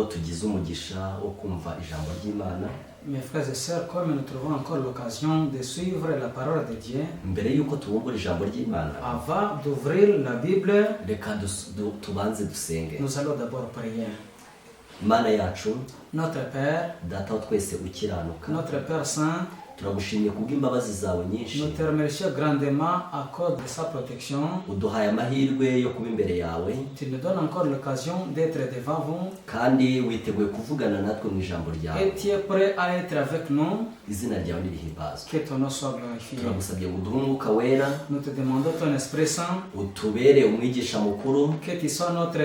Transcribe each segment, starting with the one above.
tugize umugisha wo kumva ijambo ry'Imana. Mes frères et sœurs, comme nous trouvons encore l'occasion de suivre la parole de Dieu, mbere yuko tubumbura ijambo ry'Imana, avant d'ouvrir la Bible, reka tubanze dusenge. nous allons d'abord prier. Mana yacu, Notre Père, data wa twese ukiranuka, notre Père Saint, turagushimiye kubw'imbabazi zawe nyinshi. nous te remercions grandement à cause de sa protection. Uduhaye amahirwe yo kuba imbere yawe, Tu nous donnes encore l'occasion d'être devant vous kandi witeguye kuvugana natwe mu ijambo ryawe. et tu es prêt à être avec nous. Izina ryawe nirihimbazwe. Que ton nom soit glorifié. Turagusabye ngo uduhe umwuka wera, Nous te demandons ton Esprit Saint, utubere umwigisha mukuru, que tu sois notre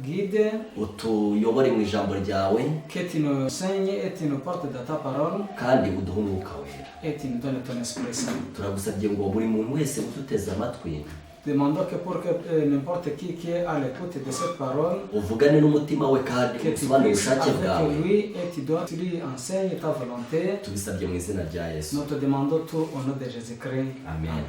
guide, utuyobore mu ijambo ryawe, que tu nous enseignes et tu nous portes dans ta parole kandi uduhe umwuka wera. et tu nous donnes ton Esprit Saint. Turagusabye ngo buri muntu wese uduteze amatwi, Demandons que pour que n'importe qui est à l'écoute de cette parole, uvugane n'umutima we kandi que tu usobanure puisses ubushake bwawe. avec lui et tu lui enseignes ta volonté. Tubisabye mu izina rya Yesu. Nous te demandons tout au nom de Jésus-Christ. Amen.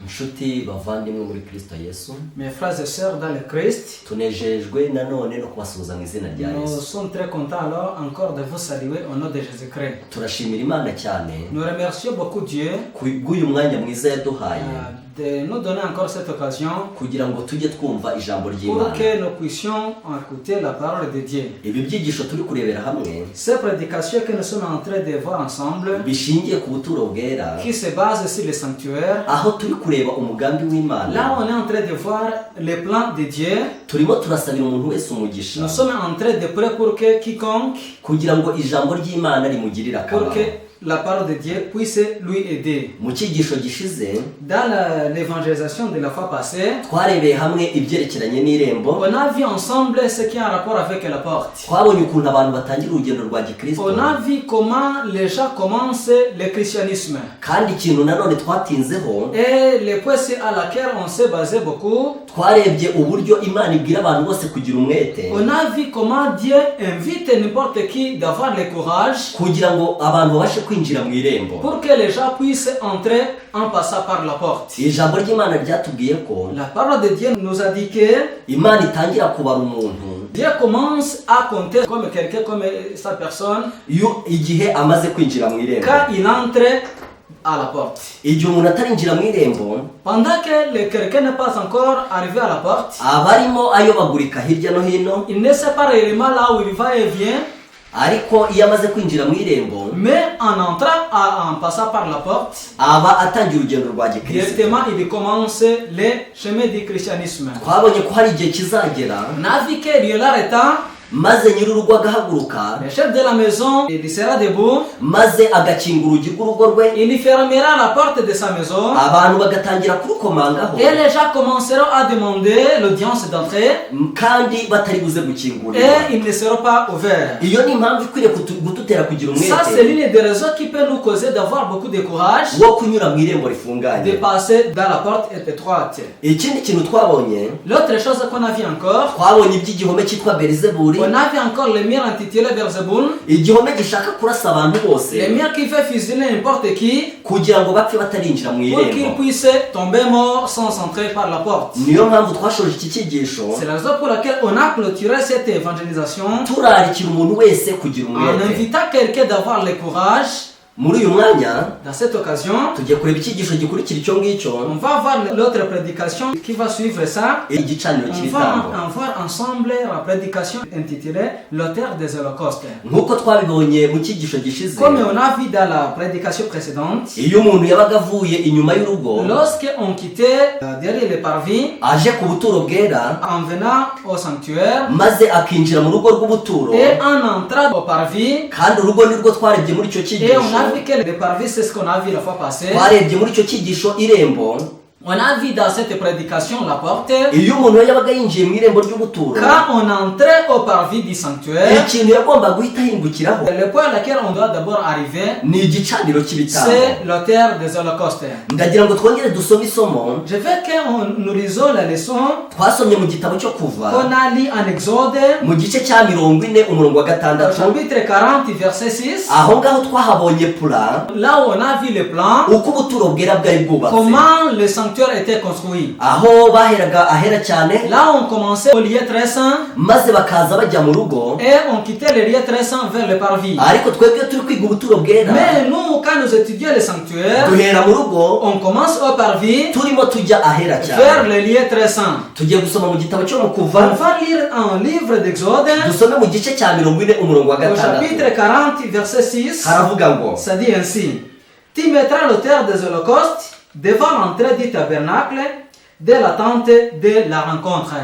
Inshuti bavandimwe muri Kristo Yesu, Mes frères et sœurs dans le Christ, tunejejwe nanone no kubasuhuza mu izina rya nous Yesu. sommes très contents alors encore de vous saluer au nom de Jésus-Christ. Turashimira Imana cyane Nous remercions beaucoup Dieu kubw'uyu mwanya mwiza yaduhaye de nous donner encore cette occasion kugira ngo tujye twumva ijambo pour ry'Imana. que nous puissions écouter la parole de Dieu. Ibi byigisho turi kurebera hamwe Ces prédications que nous sommes en train de voir ensemble, bishingiye ku buturo bwera, qui se basent sur le sanctuaire, aho turi kureba umugambi là w'Imana. on est en train de voir les plans de Dieu. Turimo turasabira umuntu wese umugisha Nous sommes en train de prier pour que quiconque, kugira ngo ijambo ry'Imana rimugirire pour akamaro. que la parole de Dieu puisse lui aider. Mu cyigisho gishize Dans l'évangélisation de la fois passée, twarebeye hamwe ibyerekeranye n'irembo. on a vu ensemble ce qui a un rapport avec la porte. Twabonye ukuntu abantu batangira urugendo rwa gikristo, On a vu comment les gens commencent le christianisme. kandi ikintu nanone twatinzeho, Et le point à laquelle on s'est basé beaucoup, twarebye uburyo Imana ibwira abantu bose kugira umwete on a vu comment Dieu invite n'importe qui d'avoir le courage kugira ngo abantu babashe kwinjira mu irembo. pour que les gens puissent entrer en passant par la porte. Ijambo ry'Imana ryatubwiye ko La parole de Dieu nous a dit que Imana itangira kubara umuntu Dieu commence à compter comme quelqu'un, comme sa personne, igihe amaze kwinjira mu irembo. quand il entre à la porte. Igihe umuntu atarinjira mu irembo, Pendant que quelqu'un n'est pas encore arrivé à la porte, aba arimo ayobagurika hirya no hino, il ne sait pas réellement là où il va et vient, ariko iyo amaze kwinjira mu irembo, mais en entrant, en passant par la porte, aba atangiye urugendo rwa gikristo. directement il commence le chemin du christianisme. Twabonye ko hari igihe kizagera On a vu qu'il y aura le temps, maze nyir'urugo agahaguruka, le chef de la maison, il sera debout, maze agakinga urugi rw'urugo rwe, il fermera la porte de sa maison, abantu bagatangira kurukomangaho, et les gens commenceront à demander l'audience d'entrée, kandi batari buze gukingurirwa. et ils ne seront pas ouverts. Iyo ni impamvu ikwiriye gututera kugira Ça, c'est umwete l'une des raisons qui peut nous causer d'avoir beaucoup de courage wo kunyura mu irembo de rifunganye. passer dans la porte étroite. Ikindi kintu twabonye, L'autre chose qu'on a vu encore, twabonye iby'igihome cyitwa Beelzebuli, on a vu encore le mur intitulé Beelzebul, igihome gishaka kurasa abantu bose le mur qui fait fusiller n'importe qui kugira ngo bapfe batarinjira mu pour qu'il irembo. puisse tomber mort sans entrer par la porte. Niyo mpamvu twashoje iki cyigisho C'est la raison pour laquelle on a clôturé cette évangélisation turarikira umuntu wese kugira en umwete. invitant quelqu'un d'avoir le courage. Muri uyu mwanya Dans cette occasion, tugiye kureba icyigisho gikurikira icyo ngicyo, on va voir l'autre prédication qui va suivre ça. igicaniro On cy'ibitambo. va voir ensemble la prédication intitulée l'auteur des holocaustes. Nk'uko twabibonye mu cyigisho gishize, Comme on a vu dans la prédication précédente, iyo umuntu yabaga avuye inyuma y'urugo lorsqu'on quittait derrière les parvis, aje ku buturo bwera, en venant au sanctuaire maze akinjira mu rugo rw'ubuturo, et en entrant au parvis, kandi urugo nirwo twarebye muri icyo et cyigisho. on a vu que les parvis, c'est ce qu'on a vu la fois passée. Twarebye muri icyo cyigisho irembo, On a vu dans cette prédication la porte. iyo umuntu yabaga yinjiye mu irembo ry'ubuturo, Quand on entrait au parvis du sanctuaire, ikintu yagomba guhita ahingukiraho le point à laquelle on doit d'abord arriver, ni igicaniro cy'ibitambo. c'est l'auteur des holocaustes. Ndagira ngo twongere dusome isomo Je veux que nous lisons la leçon twasomye mu gitabo cyo kuva qu'on a lu en Exode, mu gice cya 40 umurongo wa au 6, chapitre 40, verset 6. aho ngaho twahabonye pula Là où on a vu le plan, uko ubuturo bwera bwari bwubatse. comment le sanctuaire sanctuaire était construit. aho baheraga ahera cyane, Là, on commençait au lieu très saint maze bakaza bajya mu rugo, et on quittait le lieu très saint vers le parvis. ariko twebwe turi kwiga ubuturo bwera Mais nous, quand nous étudions le sanctuaire, duhera mu rugo on commence au parvis turimo tujya ahera vers cyane. le lieu très saint. Tugiye gusoma mu gitabo cyo mu On Kuva, va lire un livre d'Exode, dusome mu gice cya 40 umurongo wa au gatandatu. chapitre 40, verset 6. Haravuga ngo, Ça dit ainsi: Tu mettras l'autel des holocaustes devant l'entrée du tabernacle de la tente de la rencontre.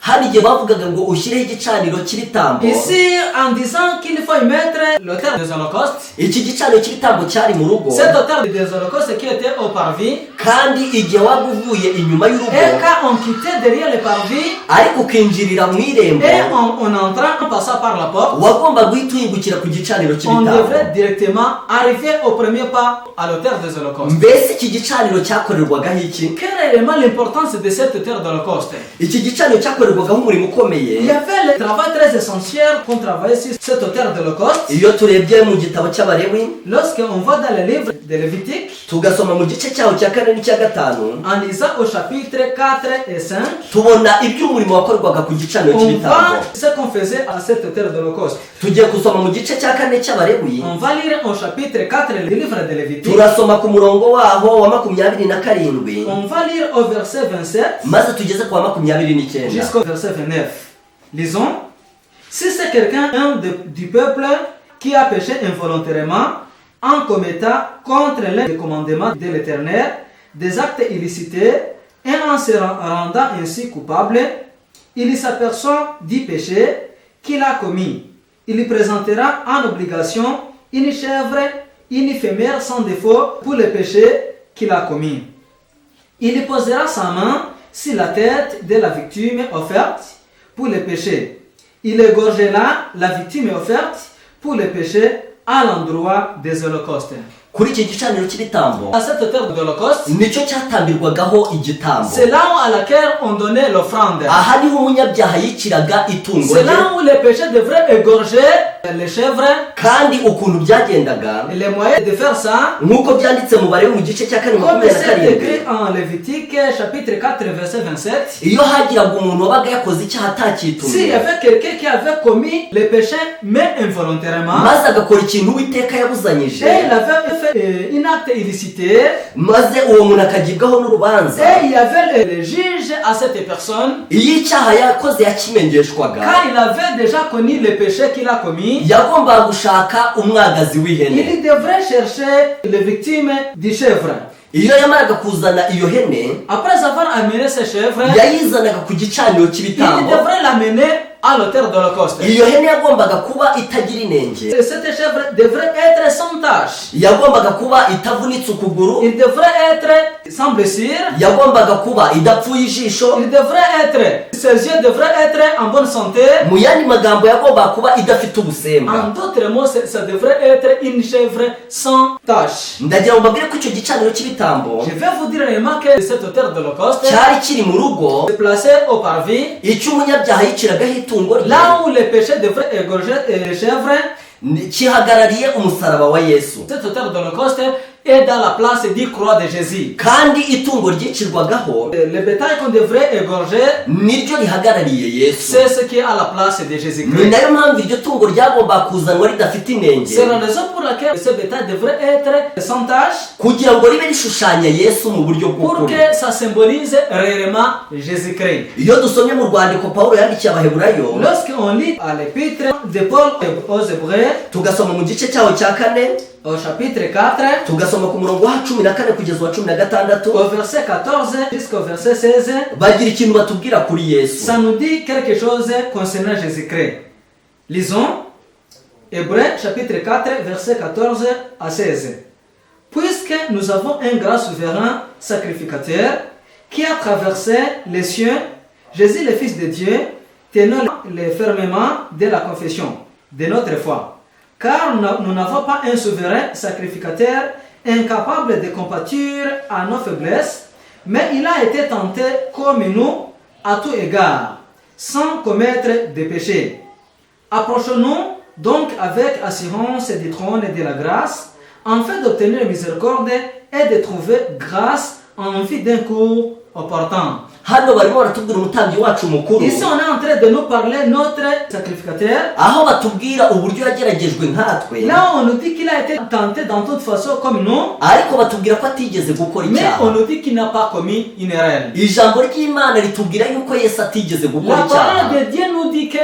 hano igihe bavugaga ngo ushyireho igicaniro cy'ibitambo, Ici, en disant qu'il faut y mettre l'autel des holocaustes, iki gicaniro cy'ibitambo cyari mu rugo, cet autel des holocaustes qui était au parvis, kandi igihe waba uvuye inyuma y'urugo et quand on quittait derrière le parvis, ariko ukinjirira mu irembo, et on entrant en passant par la porte, wagomba guhita uhingukira ku gicaniro on cy'ibitambo. devrait directement arriver au premier pas à l'autel des holocaustes. Mbese iki gicaniro cyakorerwagaho iki? Quelle est réellement l'importance de cet autel d'holocauste? Iki gicaniro cyakorerwagaho umurimo Il ukomeye. y avait le travail très essentiel qu'on travaillait sur cet autel d'holocauste. Iyo turebye mu gitabo cy'Abalewi, Lorsqu'on va dans le livre de Lévitique, tugasoma mu gice cyaho cya 4 n'icya 5, en lisant au chapitre 4 et 5, tubona iby'umurimo wakorwaga ku gicaniro on cy'ibitambo. voit ce qu'on faisait à cet autel d'holocauste. Tugiye gusoma mu gice cya 4 cy'Abalewi, On va lire au chapitre 4 le livre de Lévitique. turasoma ku murongo waho wa 27, On va lire au verset 27 maze tugeze ku wa 29. jusqu'au verset 29. Lisons. Si c'est quelqu'un du peuple qui a péché involontairement en commettant contre l'un des commandements de l'Éternel des actes illicites et en se rendant ainsi coupable, il s'aperçoit du péché qu'il a commis. Il présentera en obligation une chèvre, une femelle sans défaut pour le péché qu'il a commis. Il posera sa main sur la tête de la victime offerte pour le péché. Il égorgera la victime offerte pour le péché à l'endroit des holocaustes. Kuri iki gicaniro cy'ibitambo À cet autel d'holocauste, nicyo cyatambirwagaho igitambo. c'est là à laquelle on donnait l'offrande. Aha niho umunyabyaha yiciraga itungo C'est rye, là où les péchés devraient égorger les chèvres. kandi ukuntu byagendaga Et les moyens de faire ça, nk'uko byanditse mu Balewi mu gice cya 4 comme c'est écrit 27, en Lévitique chapitre 4 verset 27, iyo hagiraga umuntu wabaga yakoze icyaha s'il y atakitumye avait quelqu'un qui avait commis le péché mais involontairement, maze agakora ikintu Uwiteka yabuzanyije, et il avait fait une acte illicité, maze uwo muntu akagibwaho n'urubanza, et il y avait le juge à cette personne, iyo icyaha yakoze yakimenyeshwaga, quand il avait déjà connu le péché qu'il a commis, yagombaga gushaka umwagazi w'ihene. il devrait chercher les victimes du chèvre. Iyo yamaraga kuzana iyo hene, Après avoir amené ce chèvre, yayizanaga ku gicaniro il cy'ibitambo. devrait l'amener à l'autel d'holocauste. Iyo hene yagombaga kuba itagira inenge, Et cette chèvre devrait être sans tache. yagombaga kuba itavunitse ukuguru, Il devrait être sans blessure. yagombaga kuba idapfuye ijisho, Il devrait être, ses yeux devraient être en bonne santé. mu yandi magambo yagombaga kuba idafite En ubusembwa. d'autres mots, ça devrait être une chèvre sans tache. Ndagira ngo mbabwire ko icyo gicaniro cy'ibitambo Je vais vous dire réellement que cet autel d'holocauste cyari kiri mu rugo, est placé au parvis, icyo umunyabyaha yiciragaho itungo rye, là où les péchés devraient égorger les chèvres. kihagarariye umusaraba wa Yesu, Cet autel d'holocauste est dans la place du croix de Jésus. kandi itungo ryicirwagaho Le bétail qu'on devrait égorger, niryo rihagarariye Yesu. c'est ce qui est à la place de Ni Jésus-Christ. nayo mpamvu iryo tungo ryagombaga kuzanwa ridafite inenge, C'est la raison pour laquelle ce bétail devrait être sans tache, kugira ngo ribe rishushanya Yesu mu buryo pour bw'ukuri. que ça symbolise réellement Jésus-Christ. Iyo dusomye mu rwandiko Pawulo yandikiye Abaheburayo, Lorsqu'on lit à l'épître de Paul aux Hébreux, tugasoma mu gice cyaho cya 4, au chapitre 4, tugasoma ku murongo wa 14 kugeza wa 16, au verset 14 jusqu'au verset 16, bagira ikintu batubwira kuri Yesu. ça nous dit quelque chose concernant Jésus-Christ. Lisons Hébreux chapitre 4, verset 14 à 16. Puisque nous avons un grand souverain sacrificateur qui a traversé les cieux, Jésus le Fils de Dieu, tenons le fermement de la confession de notre foi. Car nous n'avons pas un souverain sacrificateur incapable de compatir à nos faiblesses, mais il a été tenté comme nous à tout égard, sans commettre de péché. Approchons-nous donc avec assurance du trône de la grâce, afin d'obtenir miséricorde et de trouver grâce en vue d'un cours opportun. hano barimo baratubwira umutambyi wacu mukuru. Ici on est en train de nous parler notre sacrificateur. aho batubwira uburyo yageragejwe nkatwe. Là on nous dit qu'il a été tenté dans toute façon comme nous. ariko batubwira ko atigeze gukora Mais icyaha. on nous dit qu'il n'a pas commis une erreur. ijambo ry'Imana ritubwira yuko Yesu atigeze gukora La icyaha. parole de Dieu nous dit que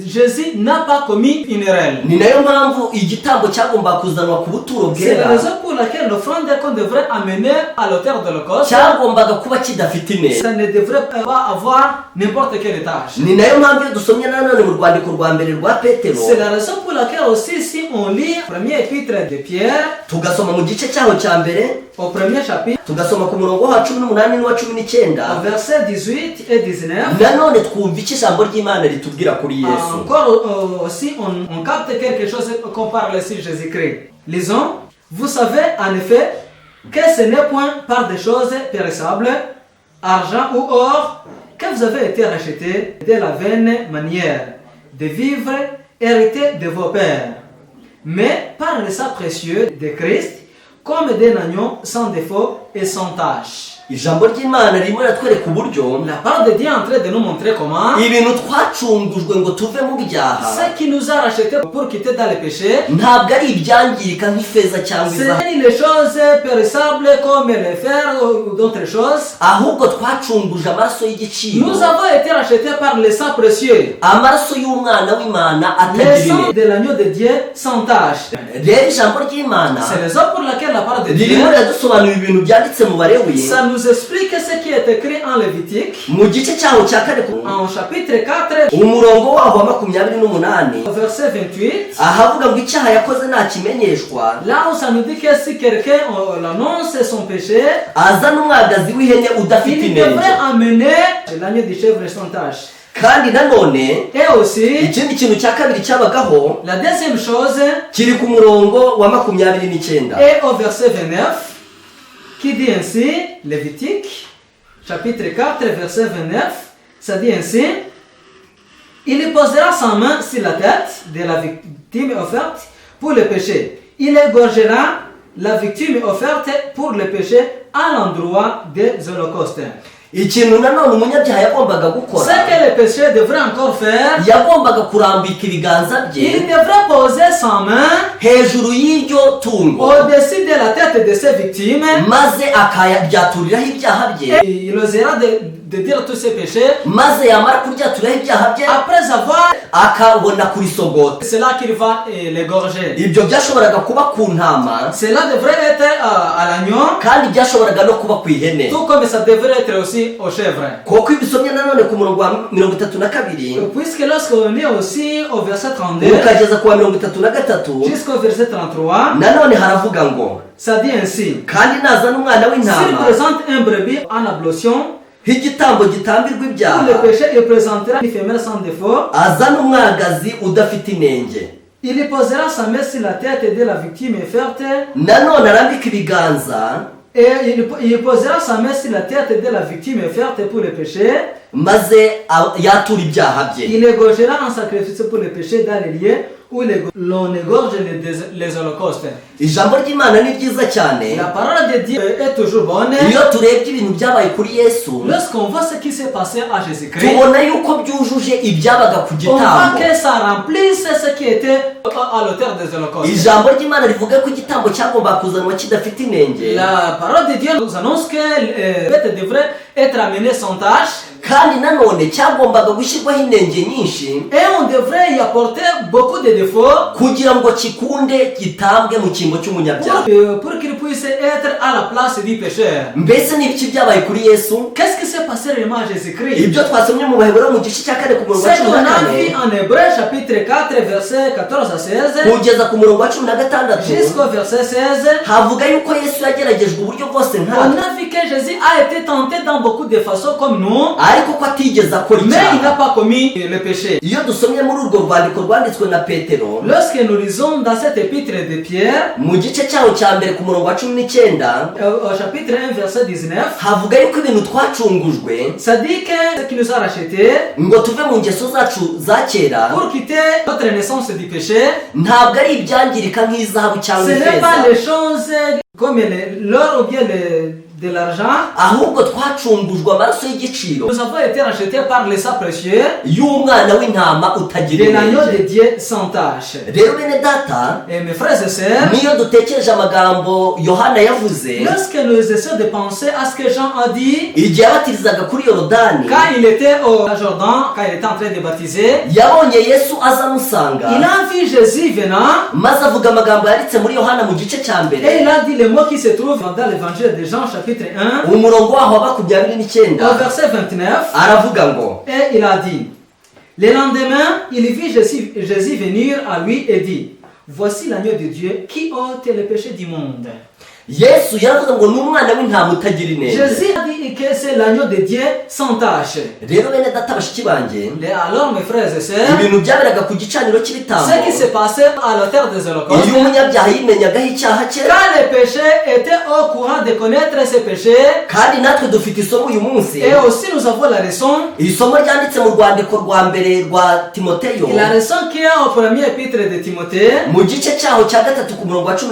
Jésus n'a pas commis une erreur. ni nayo mpamvu igitambo cyagomba kuzanwa ku buturo C'est la bwera raison pour laquelle l'offrande qu'on devrait amener à l'autel de l'Holocauste, cyagombaga kuba kidafite intego. ça ne devrait pas avoir n'importe quelle tâche. ni nayo mpamvu iyo dusomye nanone mu rwandiko rwa mbere rwa Petero C'est la raison pour laquelle aussi si on lit le premier épître de Pierre, tugasoma mu gice cyaho cya mbere au premier chapitre, tugasoma ku murongo wa 18 n'uwa 19 au verset 18 et 19, nanone twumva icyo ijambo ry'Imana ritubwira kuri Yesu. encore aussi on capte quelque chose qu'on parle ici Jésus-Christ. Lisons, vous savez en effet que ce n'est point par des choses périssables, argent ou or, que vous avez été rachetés de la vaine manière de vivre hérité de vos pères, mais par le sang précieux de Christ, comme d'un agneau sans défaut et sans tache. ijambo ry'Imana ririmo riratwereka uburyo La parole de Dieu est en train de nous montrer comment ibintu twacungujwe ngo tuve mu byaha ce qui nous a rachetés pour quitter dans le péché, ntabwo ari ibyangirika nk'ifeza cyangwa ce izahabu, n'est les choses périssables comme le fer ou d'autres choses. ahubwo twacunguje amaraso y'igiciro, Nous avons été rachetés par le sang précieux, amaraso y'umwana w'Imana le atagira sang inenge. de l'agneau de Dieu sans tache. rero ijambo ry'Imana C'est la raison pour laquelle la parole de Dieu, ririmo riradusobanurira ibintu byanditse mu Balewi ça nous explique ce qui est écrit en Lévitique, mu gice cyaho cya kane en chapitre 4, umurongo waho wa 28 verset 28. ahavuga ngo icyaha yakoze ntakimenyeshwa, Là où ça nous dit que si quelqu'un l'annonce son péché, azana umwagazi w'ihene udafite il inenge. devrait amener l'agneau du chèvre sans tache. kandi nanone Et aussi, ikindi kintu cya kabiri cyabagaho la deuxième chose kiri ku murongo wa 29 est au verset 29, qui dit ainsi, Lévitique, chapitre 4, verset 29, ça dit ainsi, il posera sa main sur la tête de la victime offerte pour le péché. Il égorgera la victime offerte pour le péché à l'endroit des holocaustes. ikintu nanone umunyabyaha yagombaga gukora, Ce que le péché devrait encore faire, yagombaga kurambika ibiganza il bye devrait poser sa main hejuru y'iryo tungo au-dessus de la tête de ses victimes. maze akayaryaturiraho ibyaha bye, Et il osera de dire tous ses péchés maze yamara kuryaturiraho ibyaha bye après avoir. akabona kurisogota. C'est là qu'il va l'égorger. ibyo byashoboraga kuba ku ntama Cela devrait être à l'agneau, kandi byashoboraga no kuba ku ihene, tout comme ça devrait être aussi au chèvre. kuko ibisomye nanone ku murongo wa 32 Puisque lorsqu'on est aussi au verset 32 ukageza ku wa 33 jusqu'au verset 33, nanone haravuga ngo ça dit ainsi, kandi nazana umwana s'il w'intama présente un brebis en ablation, nk'igitambo gitambirwa pour ibyaha, le péché, il présentera une femelle sans défaut. azana umwagazi udafite inenge, Il posera sa main sur la tête de la victime offerte, nanone arambika ibiganza et il posera sa main sur la tête de la victime offerte pour le péché. maze yatura ibyaha bye. Il égorgera un sacrifice pour le péché dans les lieux où l'on égorge les holocaustes. ijambo ry'Imana ni ryiza cyane La parole de Dieu est toujours bonne. iyo turebye ibintu byabaye kuri Yesu, Lorsqu'on voit ce qui s'est passé à Jésus-Christ, tubona yuko byujuje ibyabaga ku on voit gitambo. que ça remplisse ce qui était à l'auteur des holocaustes. ijambo ry'Imana rivuga ko igitambo cyagomba kuzanwa kidafite inenge, La parole de Dieu nous annonce que le bête devrait être amené sans tache, kandi nanone cyagombaga gushyirwaho inenge nyinshi et on devrait y apporter beaucoup de défauts kugira ngo kikunde gitambwe mu cyimbo cy'umunyabyaha. pour qu'il puisse être à la place du pécheur. mbese ni ibiki byabaye kuri Yesu? Qu'est-ce qui s'est passé réellement à Jésus-Christ? ibyo twasomye mu Baheburayo mu gice cya 4 ku murongo wa C'est qu'on a vu 14 en Hébreu chapitre 4 verset 14 à 16 kugeza ku murongo wa 16 jusqu'au verset 16. havuga yuko Yesu yageragejwe uburyo bwose On nkatwe, a vu que Jésus a été tenté dans beaucoup de façons comme nous, ariko ko atigeze akora mais il n'a icyaha. pas commis le péché. iyo dusomye muri urwo rwandiko rwanditswe na Petero Lorsque nous lisons dans cet épître de Pierre, mu gice cyaho cya mbere ku murongo wa 19 au chapitre 1 verset 19, havuga yuko ibintu twacungujwe ça dit que ce qui nous a rachetés ngo tuve mu ngeso zacu za kera pour quitter notre naissance du péché, ntabwo ari ibyangirika nk'izahabu ce cyangwa n'est pas ifeza, les choses comme l'or ou bien de l'argent. ahubwo twacungujwe amaraso y'igiciro Nous avons été rachetés par le sang précieux y'umwana w'intama utagira de l'agneau inenge. de Dieu sans tache. rero bene data, Et mes frères et sœurs, niyo dutekereje amagambo Yohana yavuze lorsque nous essayons de penser à ce que Jean a dit igihe yabatirizaga kuri Yorodani, quand il était au Jordan, quand il était en train de baptiser, yabonye Yesu aza amusanga, il a vu Jésus venant maze avuga amagambo yanditse muri Yohana mu gice cya et mbere il a dit les mots qui se trouvent dans l'évangile de Jean chapitre 1 umurongo waho wa 29 au verset 29 aravuga ngo, et il a dit le lendemain il vit Jésus venir à lui et dit voici l'agneau de Dieu qui ôte les péchés du monde. Yesu yaravuze ngo ni umwana w'intama utagira inenge. Jésus a dit que c'est l'agneau de Dieu sans tache. rero bene data bashiki banjye, Alors mes frères et sœurs, ibintu byaberaga ku gicaniro cy'ibitambo, ce qui s'est passé à l'autel des holocaustes, iyo umunyabyaha yimenyagaho icyaha cye, quand les péchés étaient au courant de connaître ses péchés, kandi natwe dufite isomo uyu munsi. et aussi nous avons la leçon, iri somo ryanditse mu rwandiko rwa mbere rwa Timoteyo et la leçon qui est au premier épître de Timothée, mu gice cyaho cya gatatu ku murongo wa 16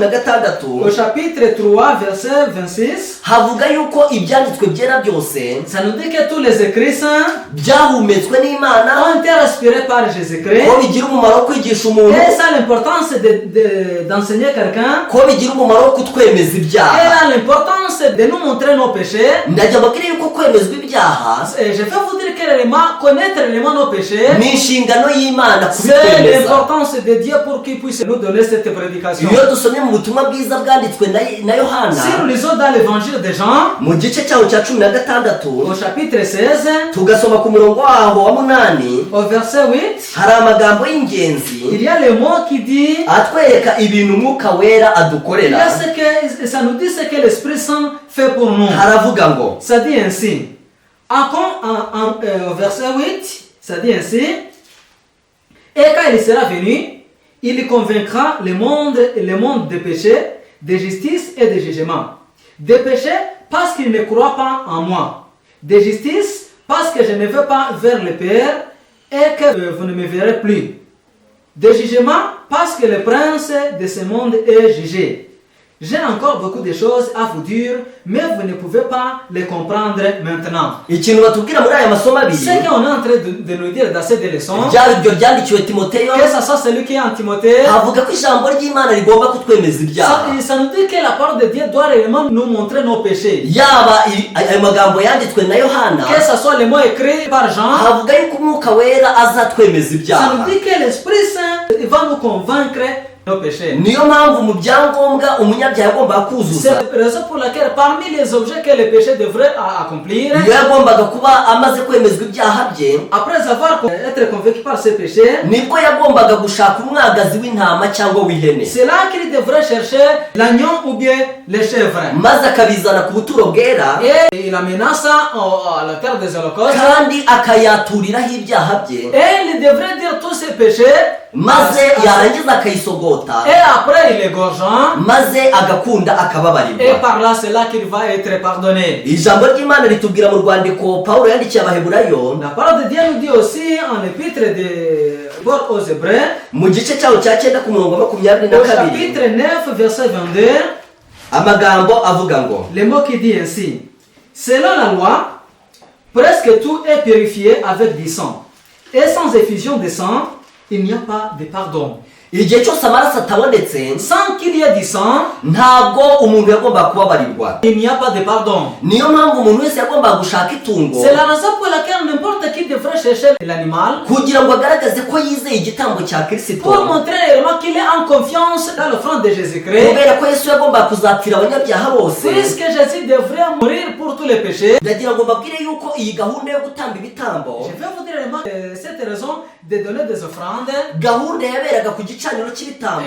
au chapitre 3, verset 26, havuga yuko ibyanditswe byera byose ça nous dit que tous les écrits saints byahumetswe n'Imana, ont été respirés par Jésus-Christ, ko bigira umumaro wo kwigisha umuntu, et ça a l'importance d'enseigner quelqu'un, ko bigira umumaro wo kutwemeza et ibyaha. a l'importance de nous montrer nos péchés. ndajya mbabwira yuko kwemezwa ibyaha Et je vais vous dire clairement, connaître réellement nos péchés, ni inshingano y'Imana c'est kubitwemeza. l'importance de Dieu pour qu'il puisse nous donner cette prédication. iyo dusomye mu butumwa bwiza bwanditswe na Yohana Si nous lisons dans l'évangile de Jean, mu gice cyaho cya 16 au chapitre 16, tugasoma ku murongo waho wa 8, au verset 8, hari amagambo y'ingenzi il y a le mot qui dit, atwereka ibintu Umwuka Wera il y adukorera. a ce que, ça nous dit ce que l'Esprit Saint fait pour nous. haravuga ngo, Ça dit ainsi, au verset 8, ça dit ainsi, et quand il sera venu, il convaincra le monde de péché, de justice et de jugement. De péché parce qu'il ne croit pas en moi. De justice parce que je ne vais pas vers le Père et que vous ne me verrez plus. De jugement parce que le prince de ce monde est jugé. J'ai encore beaucoup de choses à vous dire, mais vous ne pouvez pas les comprendre maintenant. ikintu batubwira muri aya masomo abiri Ce qu'on est en train de nous dire dans cette leçon, ryari ryo ryandikiwe Timoteyo, que ce soit celui qui est en Timothée, havuga ko ijambo ry'Imana rigomba kutwemeza ibyaha. ça nous dit que la parole de Dieu doit réellement nous montrer nos péchés. yaba ayo magambo yanditswe na Yohana, Que ce soit les mots écrits par Jean, havuga yuko Umwuka Wera azatwemeza ça ibyaha. nous dit que l'Esprit Saint va nous convaincre nos péchés. niyo mpamvu mu byangombwa umunyabyaha yagombaga C'est kuzuza, la raison pour laquelle parmi les objets que le péché devrait accomplir, iyo yagombaga kuba amaze kwemezwa ibyaha bye, après avoir été convaincu par ses péchés, nibwo yagombaga gushaka umwagazi w'intama cyangwa w'ihene, c'est là qu'il devrait chercher l'agneau ou bien les chèvres. maze akabizana ku buturo bwera, Et il amena ça à la terre des holocaustes. kandi akayaturiraho ibyaha bye, Et il devrait dire tous ses péchés. maze yarangiza akayisogota, Et après il égorgeant. maze agakunda Et akababarirwa. par là c'est là qu'il va être pardonné. ijambo ry'Imana ritubwira mu rwandiko Pawulo yandikiye Abaheburayo La parole de Dieu nous dit aussi en l'épître de Paul aux Hébreux, mu gice cyaho cya 9 ku murongo wa au 22, chapitre 9, verset 22, amagambo avuga ngo, le mot qui dit ainsi: selon la loi, presque tout est purifié avec du sang. Et sans effusion de sang, il n'y a pas de pardon. igihe cyose amaraso atabonetse Sans qu'il y ait du sang, ntabwo umuntu yagomba kubabarirwa. il n'y a pas de pardon. niyo mpamvu umuntu wese yagomba gushaka itungo C'est la raison pour laquelle n'importe qui devrait chercher l'animal kugira ngo agaragaze ko yizeye igitambo cya Kristo, pour montrer réellement qu'il est en confiance dans l'offrande de Jésus-Christ. kubera ko Yesu yagomba kuzapfira abanyabyaha bose. Puisque Jésus devrait mourir pour tous les péchés, ndagira ngo mbabwire yuko iyi gahunda yo gutamba ibitambo, je vais vous dire réellement cette raison de donner des offrandes, gahunda yaberaga ku gicaniro cy'ibitambo,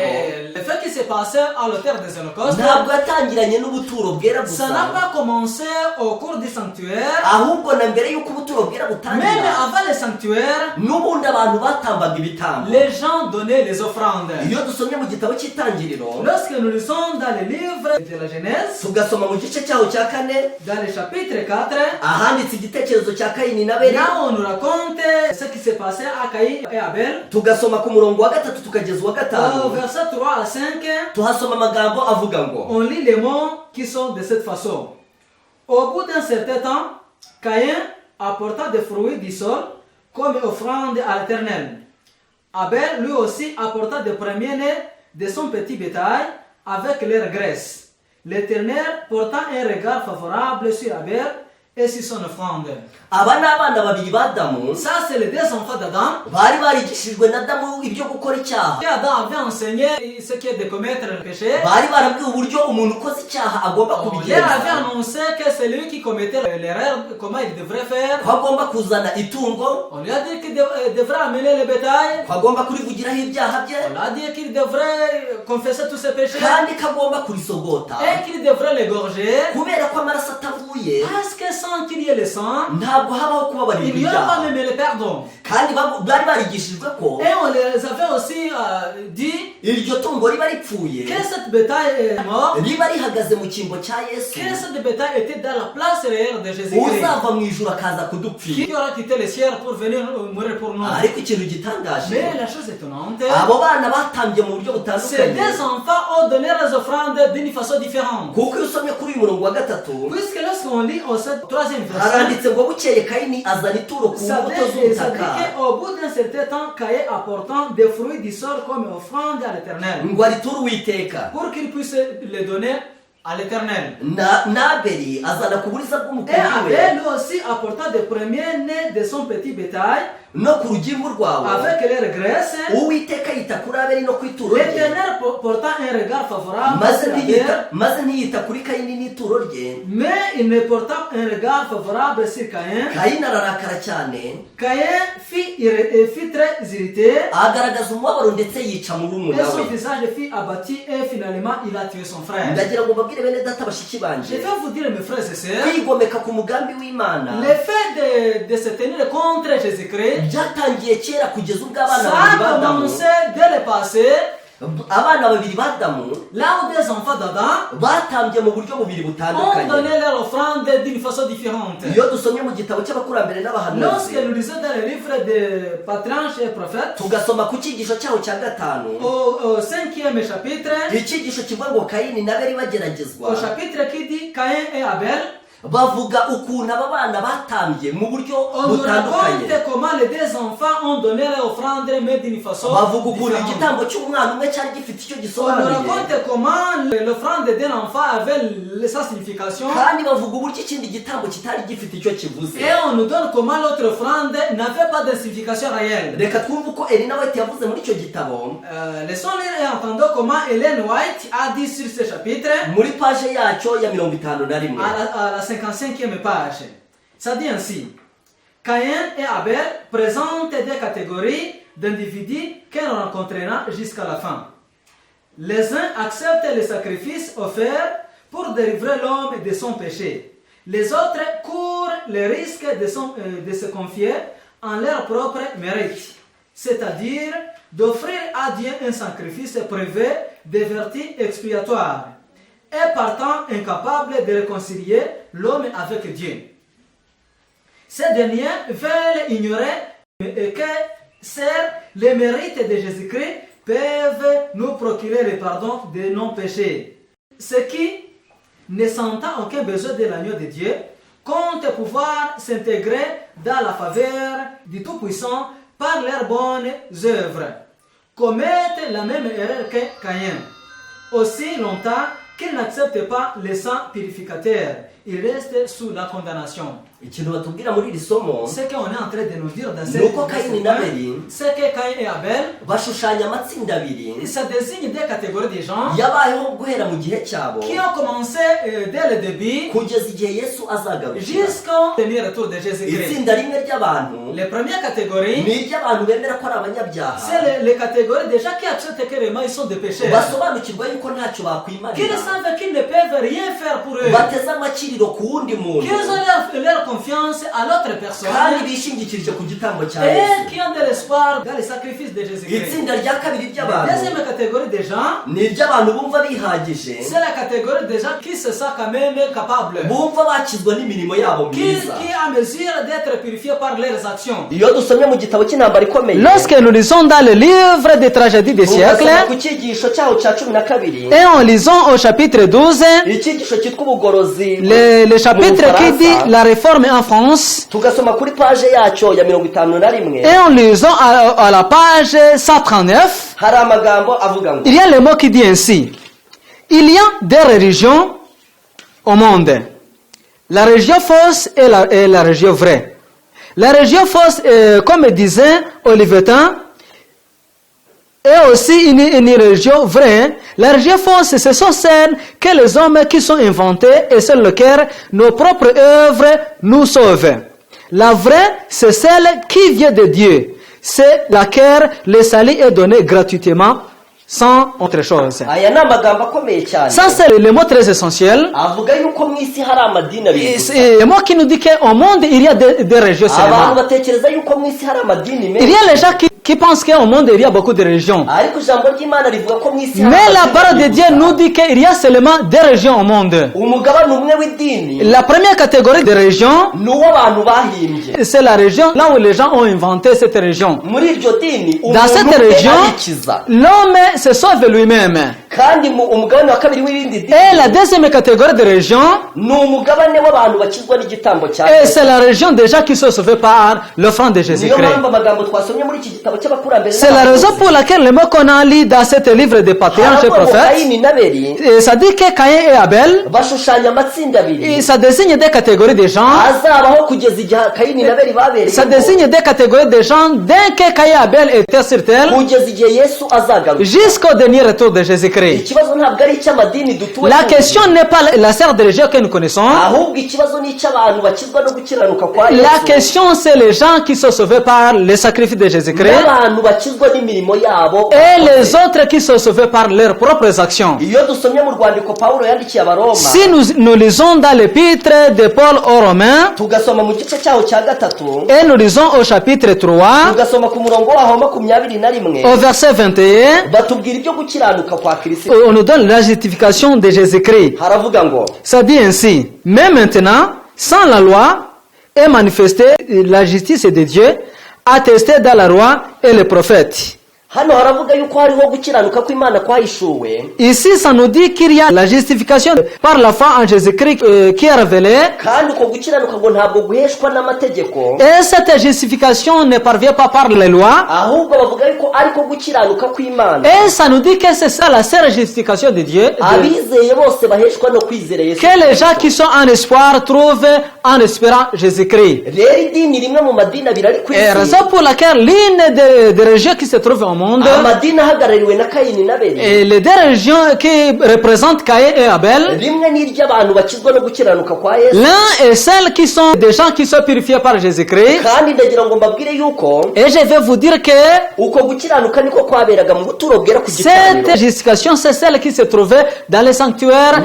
le fait qui s'est passé à l'autel des holocaustes, ntabwo yatangiranye n'ubuturo bwera ça gusa, n'a pas commencé au cours du sanctuaire, ahubwo na mbere y'uko ubuturo bwera même butangira, avant le sanctuaire, n'ubundi abantu batambaga ibitambo. les gens donnaient les offrandes. iyo dusomye mu gitabo cy'itangiriro, Lorsque nous lisons dans le livre de la Genèse, tugasoma mu gice cyaho cya 4, dans le chapitre 4, ahanditse igitekerezo cya Kayini na Abeli, là on nous raconte ce qui s'est passé à Caïn et Abel. tugasoma ku murongo wa 3 tukageza uwa Au 5, verset 3 à 5, tuhasoma amagambo avuga ngo, on lit les mots qui sont de cette façon. Au bout d'un certain temps, Caïn apporta des fruits du sol comme offrande à l'Éternel. Abel lui aussi apporta des premiers-nés de son petit bétail avec leur graisse. L'Éternel porta un regard favorable sur Abel et sur son offrande. aba ni abana babiri b'Adamu Ça, c'est les deux enfants d'Adam. bari barigishijwe na Adamu ibyo gukora icyaha. Et Adam avait enseigné ce qui est de commettre le péché. bari barabwiwe uburyo umuntu ukoze icyaha agomba On leur kubigenza, avait annoncé que celui qui commettait l'erreur, comment il devrait faire. ko agomba kuzana itungo, On lui a dit qu'il devrait amener le bétail. ko agomba kurivugiraho ibyaha bye, On lui a dit qu'il devrait confesser tous ses péchés kandi ko agomba kurisogota et qu'il devrait l'égorger. kubera ko amaraso atavuye Parce que sans qu'il y ait le sang, ntabwo habaho kubabarirwa il n'y aura pas ibyaha. même le pardon. kandi bari barigishijwe ko Et on les avait aussi dit iryo tungo riba ripfuye que cette bétail est morte, riba rihagaze mu cyimbo cya Yesu, que cette bétail était dans la place réelle de Jésus-Christ, uzava mu ijuru akaza kudupfira. qui aura quitté le ciel pour venir mourir pour nous. ariko ikintu gitangaje, Mais la chose étonnante, abo bana batambye mu buryo ces butandukanye, deux enfants ont donné les offrandes d'une façon différente. kuko iyo usomye kuri uyu murongo wa gatatu Puisque lorsqu'on lit au troisième verset, haranditse ngo bukeye Kayini azana ituro ku ça mbuto dit z'ubutaka, qu'au bout d'un certain temps, Caïn apportant des fruits du sol comme offrande à l'Éternel, ngo ariture Uwiteka. pour qu'il puisse les donner à l'Éternel. N'Abeli azana ku buriza Et bw'umukumbi we Abel lui aussi apportant des premiers-nés de son petit bétail no ku rugimbu rwawe, avec leur graisse. Uwiteka yita kuri Abeli no ku ituro rye, L'Éternel portant un regard favorable maze sur ntiyita Abel, maze ntiyita kuri Kayini n'ituro rye. mais il ne portant un regard favorable sur Caïn. Kayini ararakara cyane, Caïn fut très irrité agaragaza umubabaro ndetse yica et murumuna son we. visage fut abattu et finalement il a tué son frère. ndagira ngo mbabwire bene data bashiki Je banje, vais vous dire, mes frères et sœurs, kwigomeka ku mugambi w'Imana le fait de se tenir contre Jésus-Christ, byatangiye kera kugeza ubwo abana ça babiri a b'Adamu, commencé dès le passé, abana babiri b'Adamu là où des enfants d'Adam batambye mu buryo bubiri ont butandukanye. donné leur offrande d'une façon différente. Iyo dusomye mu gitabo cy'abakurambere n'abahanuzi, Lorsque nous lisons dans le livre des patriarches et prophètes, tugasoma ku cyigisho cyaho cya gatanu, au 5e chapitre, icyigisho kivuga ngo Kayini na Abeli bageragezwa, au chapitre qui dit Caïn et Abel, bavuga ukuntu aba bana batambye mu buryo on nous butandukanye. raconte comment les deux enfants ont donné leur offrande, mais d'une façon bavuga ukuntu différente. igitambo cy'umwana umwe cyari gifite icyo On nous gisobanuye, raconte comment l'offrande d'un enfant avait sa signification, kandi bavuga uburyo ikindi gitambo kitari gifite icyo kivuze. et on nous donne comment l'autre offrande n'avait pas de signification réelle. reka twumve uko Elina White yavuze muri icyo gitabo, Laissons-les et entendons comment Ellen White a dit sur ce chapitre muri paje yacyo ya 51. à la 55e page. Ça dit ainsi: Caïn et Abel présentent des catégories d'individus qu'on rencontrera jusqu'à la fin. Les uns acceptent les sacrifices offerts pour délivrer l'homme de son péché. Les autres courent le risque de se confier en leur propre mérite, c'est-à-dire d'offrir à Dieu un sacrifice privé de vertus expiatoires, et partant incapables de réconcilier l'homme avec Dieu. Ces derniers veulent ignorer que seuls les mérites de Jésus-Christ peuvent nous procurer le pardon de nos péchés. Ceux qui, ne sentant aucun besoin de l'agneau de Dieu, comptent pouvoir s'intégrer dans la faveur du Tout-Puissant par leurs bonnes œuvres, commettent la même erreur que Caïn. Aussi longtemps qu'ils n'acceptent pas le sang purificateur, ils restent sous la condamnation. ikintu batubwira muri iri somo, Ce qu'on est en train de nous dire dans cette nuko Kayini na Abeli c'est que Caïn et Abel, bashushanya amatsinda abiri ça désigne des catégories de gens yabayeho guhera mu gihe cyabo qui ont commencé dès le début kugeza igihe Yesu azagarukira. jusqu'au dernier retour de Jésus-Christ. itsinda rimwe ry'abantu Les premières catégories, ni iry'abantu bemera ko ari abanyabyaha, c'est les catégories des gens qui acceptent que vraiment ils sont des pécheurs, basobanukirwa yuko ntacyo qu'ils bakwimarira, savent qu'ils ne peuvent rien faire pour eux, bateze amakiriro ku wundi muntu, qu'ils ont leur confiance à l'autre personne kandi bishingikirije ku gitambo cya et Yesu. qui ont de l'espoir dans le sacrifice de Jésus-Christ. itsinda rya kabiri La ry'abantu deuxième catégorie des gens, ni iry'abantu bumva bihagije, c'est la catégorie des gens qui se sentent quand même capables, bumva bakizwa n'imirimo yabo qui myiza. est en mesure d'être purifiés par leurs actions. iyo dusomye mu gitabo cy'intambara ikomeye, Lorsque nous lisons dans le livre des tragédies des tugasoma siècles, ku cyigisho cyaho cya 12, et en lisant au chapitre 12, icyigisho cyitwa ubugorozi le le chapitre qui dit la réforme en France. tugasoma kuri page yacyo ya 51 Et en lisant à la page 139, hari amagambo avuga ngo il y a le mot qui dit ainsi. Il y a des religions au monde. La religion fausse et la religion vraie. La religion fausse, comme disait Olivetin, est aussi une religion vraie. La religion fausse, ce sont celles que les hommes qui sont inventés et sur lesquelles nos propres œuvres nous sauvent. La vraie, c'est celle qui vient de Dieu. C'est laquelle le salut est donné gratuitement, sans autre chose. aya ni amagambo akomeye cyane. Ça, c'est le mot très essentiel. avuga yuko mu isi hari amadini abiri. C'est le mot qui nous dit qu'au monde, il y a des religions abantu seulement. batekereza yuko mu isi hari amadini Il menshi. y a les gens qui pensent qu'au monde, il y a beaucoup de religions. ariko ijambo ry'Imana rivuga ko mu isi hari Mais la amadini parole de abiri Dieu gusa. nous dit qu'il y a seulement des religions au monde. umugabane umwe w'idini La première catégorie de religions, ni uw'abantu bahimbye. c'est la région là où les gens ont inventé cette religion. muri iryo dini Dans cette umuntu ubwe région, arikiza. l'homme se sauve lui-même. kandi umugabane wa kabiri w'irindi dini Et la deuxième catégorie de religions, ni umugabane w'abantu bakizwa n'igitambo cya et Yesu. c'est la région des gens qui sont sauvés par l'offrande de niyo Jésus-Christ. mpamvu amagambo twasomye muri iki gitabo cy'abakurambere C'est la raison pour laquelle le mot qu'on a lu dans ce livre des patriarches et prophètes, Kayini n'Abeli et ça dit que Caïn et Abel, bashushanya amatsinda abiri et ça désigne des catégories de gens, azabaho kugeza igihe Kayini n'Abeli babereye ça désigne des catégories de gens dès que Caïn et Abel étaient sur terre, kugeza igihe Yesu azagaruka. jusqu'au dernier retour de Jésus-Christ. ikibazo ntabwo ari icy'amadini dutuye La question n'est pas la sœur de religion que nous connaissons. ahubwo ikibazo ni icy'abantu bakizwa no gukiranuka kwa La Yesu question, c'est les gens qui sont sauvés par le sacrifice de Jésus-Christ n'abantu bakizwa n'imirimo yabo et les autres qui sont sauvés par leurs propres actions. iyo dusomye mu rwandiko Pawulo yandikiye Abaroma Si nous lisons dans l'épître de Paul aux Romains tugasoma mu gice cyaho cya gatatu et nous lisons au chapitre 3, tugasoma ku murongo waho 21 au verset 21, batubwira ibyo gukiranuka kwa Kristo. on nous donne la justification de Jésus-Christ. haravuga ngo Ça dit ainsi, mais maintenant, sans la loi, est manifestée la justice de Dieu, attestée dans la loi et les prophètes. hano haravuga yuko hariho gukiranuka kw'Imana kwahishuwe Ici, ça nous dit qu'il y a la justification par la foi en Jésus-Christ qui est révélée. kandi uko gukiranuka ngo ntabwo guheshwa n'amategeko Et cette justification ne parvient pas par les lois. ahubwo bavuga yuko ariko gukiranuka kw'Imana Et ça nous dit que c'est ça la seule justification de Dieu. abizeye bose baheshwa no kwizera Yesu. Que les gens qui sont en espoir trouvent en espérant Jésus-Christ. rero idini rimwe mu madini abiri ari ku Et isi raison pour laquelle l'une des régions qui se trouvent au monde, amadini ahagarariwe na Kayini n'Abeli et les deux régions qui représentent Caïn et Abel, rimwe ni iry'abantu bakizwa no gukiranuka kwa Yesu. l'un est celle qui sont des gens qui sont purifiés par Jésus-Christ. kandi ndagira ngo mbabwire yuko Et je vais vous dire que uko gukiranuka niko kwaberaga mu buturo bwera ku cette gicaniro justification, c'est celle qui se trouvait dans les sanctuaires.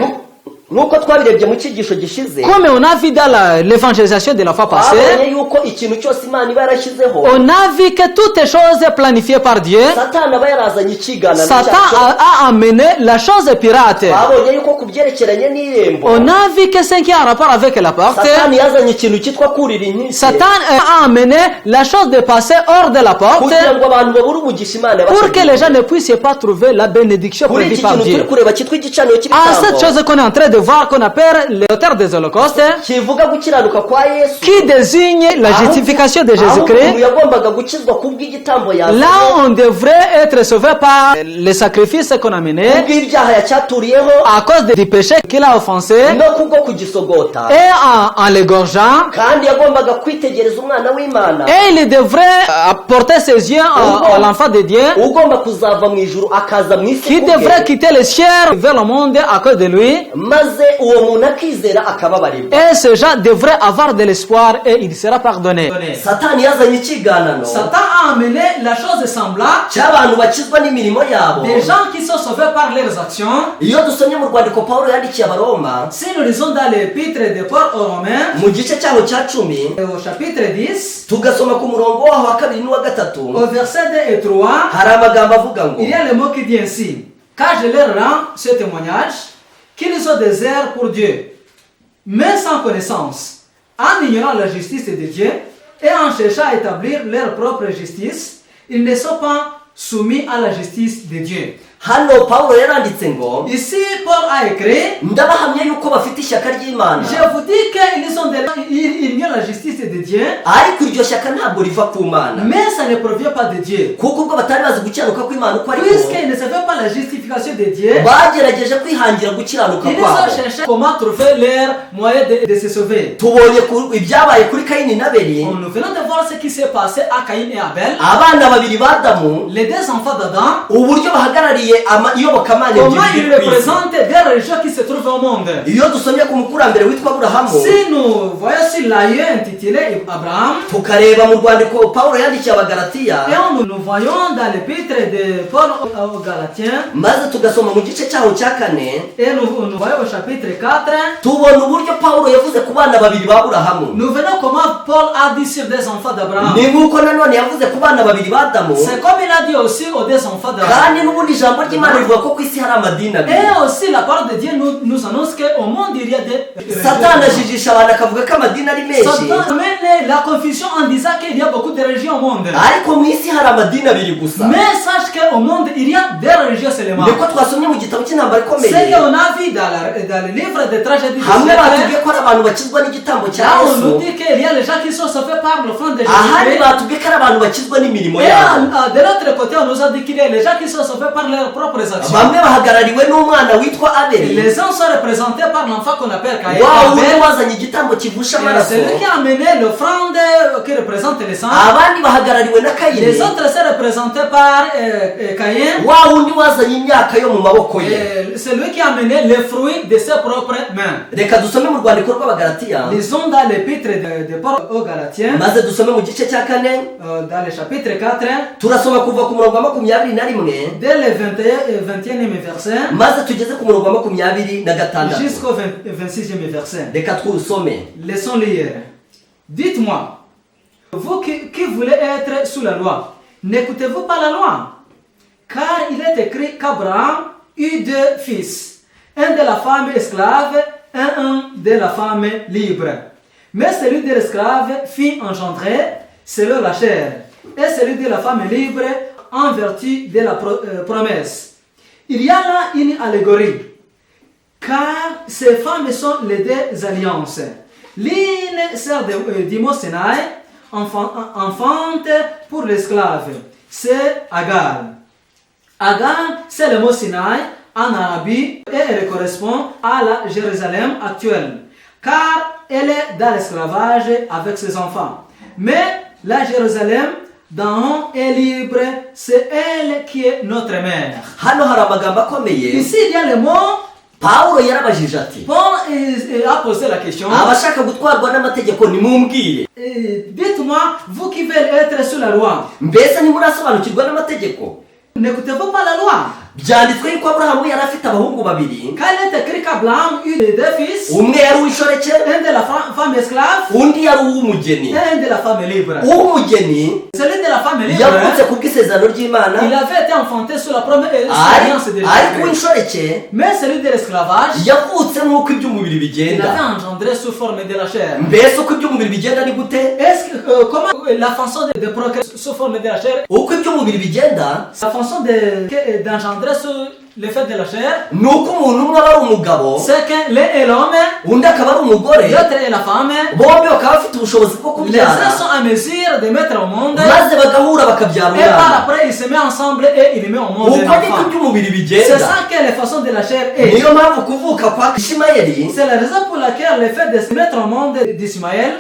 nk'uko twabirebye mu cyigisho gishize Comme on a vu dans l'évangélisation de la fois passée, twabonye yuko ikintu cyose Imana iba yarashyizeho on a vu que toutes les choses planifiées par Dieu, Satani aba yarazanye ikiganano Satan cyacyo. a amené la chose pirate. twabonye yuko ku byerekeranye n'irembo On a vu que ce qui a un rapport avec la porte, Satani yazanye ikintu cyitwa kurira inkike Satan a amené la chose de passer hors de la porte kugira ngo abantu babure umugisha Imana pour que les gens yabategetse. ne puissent pas trouver la bénédiction kuri prévue iki par kintu turi Dieu. kureba cyitwa igicaniro À cette cy'ibitambo chose qu'on est en train de voir, qu'on appelle l'auteur des holocaustes, kivuga gukiranuka kwa Yesu qui désigne la justification de aho umuntu Jésus-Christ, yagombaga gukizwa kubw'igitambo yazanye là on devrait être sauvé par les sacrifices qu'on a menés kubw'ibyaha yacyaturiyeho à cause du péché qu'il a offensé no kubwo kugisogota et en l'égorgeant. kandi yagombaga kwitegereza umwana w'Imana Et il devrait porter ses yeux à l'enfant de Dieu ugomba kuzava mu ijuru akaza mu isi qui kubwe, devrait quitter le ciel vers le monde à cause de lui. maze uwo muntu akizera akababarirwa. Et ce gens devrait avoir de l'espoir et il sera pardonné. Satani yazanye ikiganano Satan a amené la chose semblable cy'abantu bakizwa n'imirimo yabo. des gens qui sont sauvés par leurs actions. iyo dusomye mu rwandiko Pawulo yandikiye Abaroma Si nous lisons dans l'épître de Paul aux Romains, mu gice cyaho cya 10 au chapitre 10, tugasoma ku murongo waho wa 2 n'uwa 3 au verset 2 et 3, hari amagambo avuga ngo il y a le mot qui dit ainsi: car je leur rends ce témoignage qu'ils sont des airs pour Dieu, mais sans connaissance, en ignorant la justice de Dieu et en cherchant à établir leur propre justice, ils ne sont pas soumis à la justice de Dieu. hano Pawulo yaranditse ngo Ici, Paul a écrit, ndabahamya yuko bafite ishyaka ry'Imana, je vous dis qu'ils ignorent la justice de Dieu, ariko iryo shyaka ntabwo riva ku Mana, mais ça ne provient pas de Dieu. kuko ubwo batari bazi gukiranuka kw'Imana uko ariko Puisqu'ils ne savaient pas la justification de Dieu, bagerageje kwihangira gukiranuka ils kwabo. ont cherché comment trouver leur moyen de se sauver. Tubonye ibyabaye kuri Kayini na Abeli, Nous venons de voir ce qui s'est passé à Caïn et Abel, abana babiri b'Adamu, les deux enfants d'Adam, uburyo bahagarariye iyobokamana comment ebyiri ils ku isi. représentent des religions qui se trouvent au monde. Iyo dusomye ku mukurambere witwa Aburahamu, Si nous voyons sur l'aïeux intitulé Abraham, tukareba mu rwandiko Pawulo yandikiye Abagalatiya, et nous voyons dans l'épître de Paul aux Galatiens, maze tugasoma mu gice cyaho cya 4, et nous voyons au chapitre 4, tubona uburyo Pawulo yavuze ku bana babiri b'Aburahamu. nous venons comment Paul a dit sur des enfants d'Abraham. Ni nk'uko nanone yavuze ku bana babiri b'Adamu, C'est comme il a dit aussi aux deux enfants d'Abraham. kandi n'ubundi ijambo ry'Imana rivuga ko ku isi hari amadini abiri. Et aussi la parole de Dieu nous annonce qu'au monde il y a des... Satani ajijisha abantu akavuga ko amadini ari menshi, Satan amène la confusion en disant qu'il y a beaucoup de religions au monde. ariko mu isi hari amadini abiri gusa. Mais sache qu'au monde il y a des religions seulement. niko twasomye mu gitabo cy'intambara C'est ikomeye, qu'on a vu dans le livre des tragédies de hamwe batubwiye Shakespeare. ko ari abantu bakizwa n'igitambo cya Là on nous Yesu, dit qu'il y a les gens qui sont sauvés par l'offrande de ahandi Jésus. batubwiye ko ari abantu bakizwa n'imirimo Et yabo. de l'autre côté on nous a dit qu'il y a les gens qui sont sauvés par leurs propres actions. Bamwe bahagarariwe n'umwana witwa Abeli, Les uns sont représentés par l'enfant qu'on appelle Caïn. wa wundi Abel. wazanye igitambo kivusha amaraso. C'est lui qui a amené l'offrande qui représente les sangs. Abandi bahagarariwe na Kayini, Les autres sont représentés par Caïn. wa wundi wazanye imyaka yo mu maboko ye. C'est lui qui a amené les fruits de ses propres mains. Reka dusome mu rwandiko rw'Abagalatiya, Lisons dans l'épître de Paul aux Galatiens, maze dusome mu gice cya 4, dans le chapitre 4, turasoma kuva ku murongo wa 21 dès le 21e verset maze tugeze ku murongo wa 26. jusqu'au 26e verset. Reka twusome. Laissons lire. Dites-moi, vous qui voulez être sous la loi, n'écoutez-vous pas la loi? Car il est écrit qu'Abraham eut deux fils, un de la femme esclave et un de la femme libre. Mais celui de l'esclave fut engendré selon la chair, et celui de la femme libre en vertu de la promesse. Il y a là une allégorie, car ces femmes sont les deux alliances. L'une sert du mot Sinaï, enfante pour l'esclave, c'est Agar. Agar, c'est le mot Sinaï en Arabie et elle correspond à la Jérusalem actuelle, car elle est dans l'esclavage avec ses enfants. Mais la Jérusalem d'en haut est libre, c'est elle qui est notre mère. Hano hari amagambo akomeye. Ici il y a le mot. Pawulo yarabajije ati, Paul a posé la question. abashaka gutwarwa n'amategeko nimumbwire. Dites-moi, vous qui veulez être sous la loi, Mbese ntimurasobanukirwa n'amategeko? n'écoutez-vous pas la loi? Byanditswe yuko Aburahamu yari afite abahungu babiri, Quand il est écrit qu'Abraham eut deux fils, umwe yari uw'inshoreke, un de la femme esclave undi yari uw'umugeni. et un de la femme libre. Uw'umugeni Celui de la femme libre, yavutse ku bw'isezerano ry'Imana, il avait été enfanté sous la première alliance de ariko Jésus. uw'inshoreke Mais celui de l'esclavage, yavutse nk'uko iby'umubiri il bigenda. avait engendré sous forme de la chair. Mbese uko iby'umubiri bigenda ni gute? Est-ce que, comment la façon de procréer sous forme de la chair, Uko iby'umubiri bigenda la façon d'engendrer sous l'effet de la chair, ni uko umuntu umwe aba ari umugabo, c'est que l'un est l'homme, undi akaba ari umugore, l'autre est la femme. bombi bakaba bafite ubushobozi bwo Les uns kubyara, sont à mesure de mettre au monde, maze bagahura bakabyara et par umwana. après ils se mettent ensemble et ils mettent au monde Uko un niko enfant. iby'umubiri C'est bigenda. ça que la façon de la chair est. Niyo mpamvu kuvuka kwa Ishimayeli C'est la raison pour laquelle le fait de se mettre au monde d'Ismaël,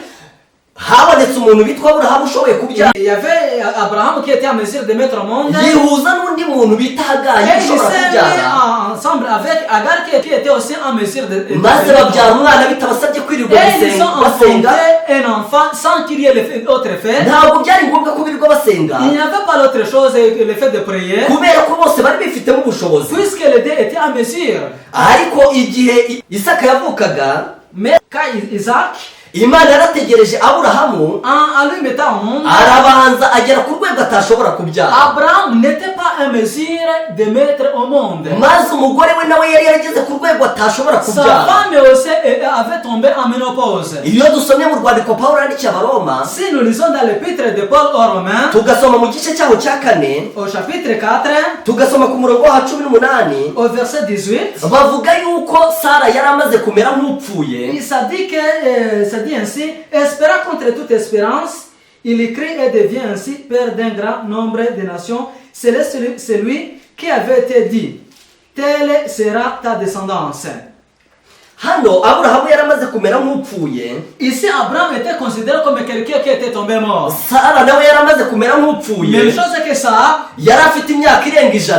habonetse umuntu witwa Aburahamu ushoboye kubyara, il y avait Abraham qui était à mesure de mettre au monde. yihuza n'undi muntu bita Hagari Et il ushobora s'est mis kubyara, ensemble avec Agar qui était aussi en mesure de maze babyara umwana bitabasabye kwirirwa et ils ont basenga. enfanté un enfant sans qu'il y ait l'autre fait. Ntabwo byari ngombwa ko birirwa basenga, Il n'y avait pas l'autre chose que le fait de prier, kubera ko bose bari bifitemo ubushobozi. puisque les deux étaient en mesure. Ariko igihe Isaka yavukaga, Mais quand Isaac, Imana yarategereje Aburahamu en lui mettant au monde, arabanza agera ku rwego atashobora kubyara. Abraham n'était pas en mesure de mettre au monde. Maze umugore we nawe yari yarageze ku rwego atashobora Sa kubyara. femme aussi avait tombé en ménopause. Iyo dusomye mu rwandiko Pawulo yandikiye Abaroma, Si nous lisons dans l'épître de Paul aux Romains, tugasoma mu gice cyaho cya 4, au chapitre 4, tugasoma ku murongo wa 18, au verset 18, bavuga yuko Sara yari amaze kumera nk'upfuye. il s'est dit que, ça dit ainsi, espérant contre toute espérance, il écrit et devient ainsi père d'un grand nombre de nations. C'est celui qui avait été dit, telle sera ta descendance. Hano Aburahamu yari amaze kumera nk'upfuye. Ici, Abraham était considéré comme quelqu'un qui était tombé mort. Sara nawe yari amaze kumera Même nk'upfuye. chose que ça, Yari afite imyaka irenga 100.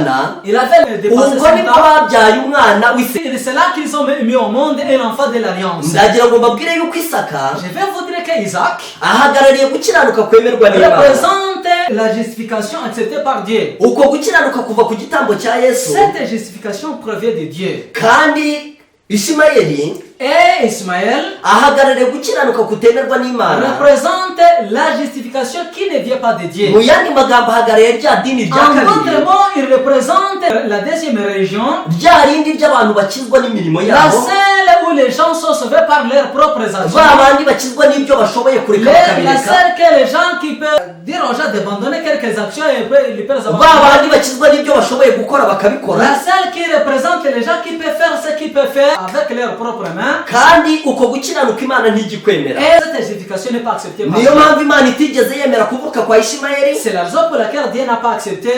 il avait dépassé Ubwo 100 nibwo ans. babyaye umwana w'Isaka. C'est là qu'ils ont mis au monde un enfant de l'alliance. Ndagira ngo mbabwire yuko Isaka Je vais vous dire que Isaac ahagarariye gukiranuka kwemerwa n'Imana. représente la justification acceptée par Dieu. Uko gukiranuka kuva ku gitambo cya Yesu. Cette justification provient de Dieu. Kandi Ishimayeli Et Ismaël ahagarariye gukiranuka kutemerwa n'Imana. représente la justification qui ne vient pas de Dieu. Mu yandi magambo ahagarariye rya dini rya En kabiri. d'autres mots, il représente la deuxième religion, Rya rindi ry'abantu bakizwa n'imirimo la yabo. celle où les gens sont sauvés par leurs propres actions. Ba bandi bakizwa n'ibyo bashoboye kureka La bakabireka. celle que les gens qui peuvent dire aux gens d'abandonner quelques actions et ils peuvent les Ba abandonner. bandi bakizwa n'ibyo bashoboye gukora bakabikora. La celle qui représente les gens qui peuvent faire ce qu'ils peuvent faire avec leurs propres mains. Kandi uko gukiranuka Imana ntigikwemera. Et cette justification n'est pas acceptée par Niyo Dieu. mpamvu Imana itigeze yemera kuvuka kwa Ishimayeli. C'est la raison pour laquelle Dieu n'a pas accepté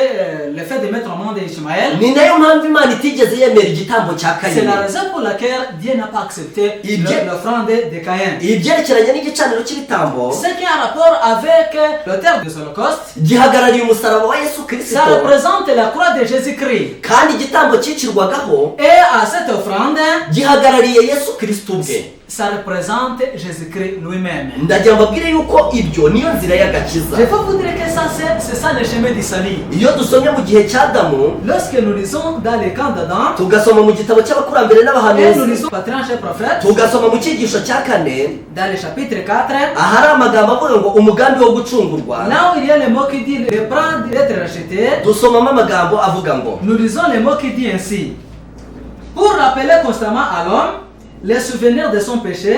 le fait de mettre au monde Ishmaël. Ni nayo mpamvu Imana itigeze yemera igitambo cya C'est la Kayini. raison pour laquelle Dieu n'a pas accepté Il dit- l'offrande de Caïn. Ibyerekeranye n'igicaniro cy'ibitambo Ce qui a rapport avec l'auteur de l'Holocauste, gihagarariye umusaraba wa Yesu ça Kristo. représente la croix de Jésus-Christ. Kandi igitambo cyicirwagaho Et à cette offrande, gihagarariye Yesu Kristo ubwe. ça représente Jésus-Christ lui-même. Ndagira mbabwire yuko ibyo niyo nzira y'agakiza. Je peux vous dire que ça, c'est ça le chemin du salut. Iyo dusomye mu gihe cya Adamu, Lorsque nous lisons dans les camps d'Adam, tugasoma mu gitabo cy'abakurambere et nous n'abahanuzi, lisons Patriarche et Prophète, tugasoma mu cyigisho cya 4, dans le chapitre 4, ahari amagambo avuga ngo umugambi wo gucungurwa, là où il y a le mot qui dit le prendre d'être racheté, dusomamo amagambo avuga ngo nous lisons le mot qui dit ainsi. Pour rappeler constamment à l'homme les souvenirs de son péché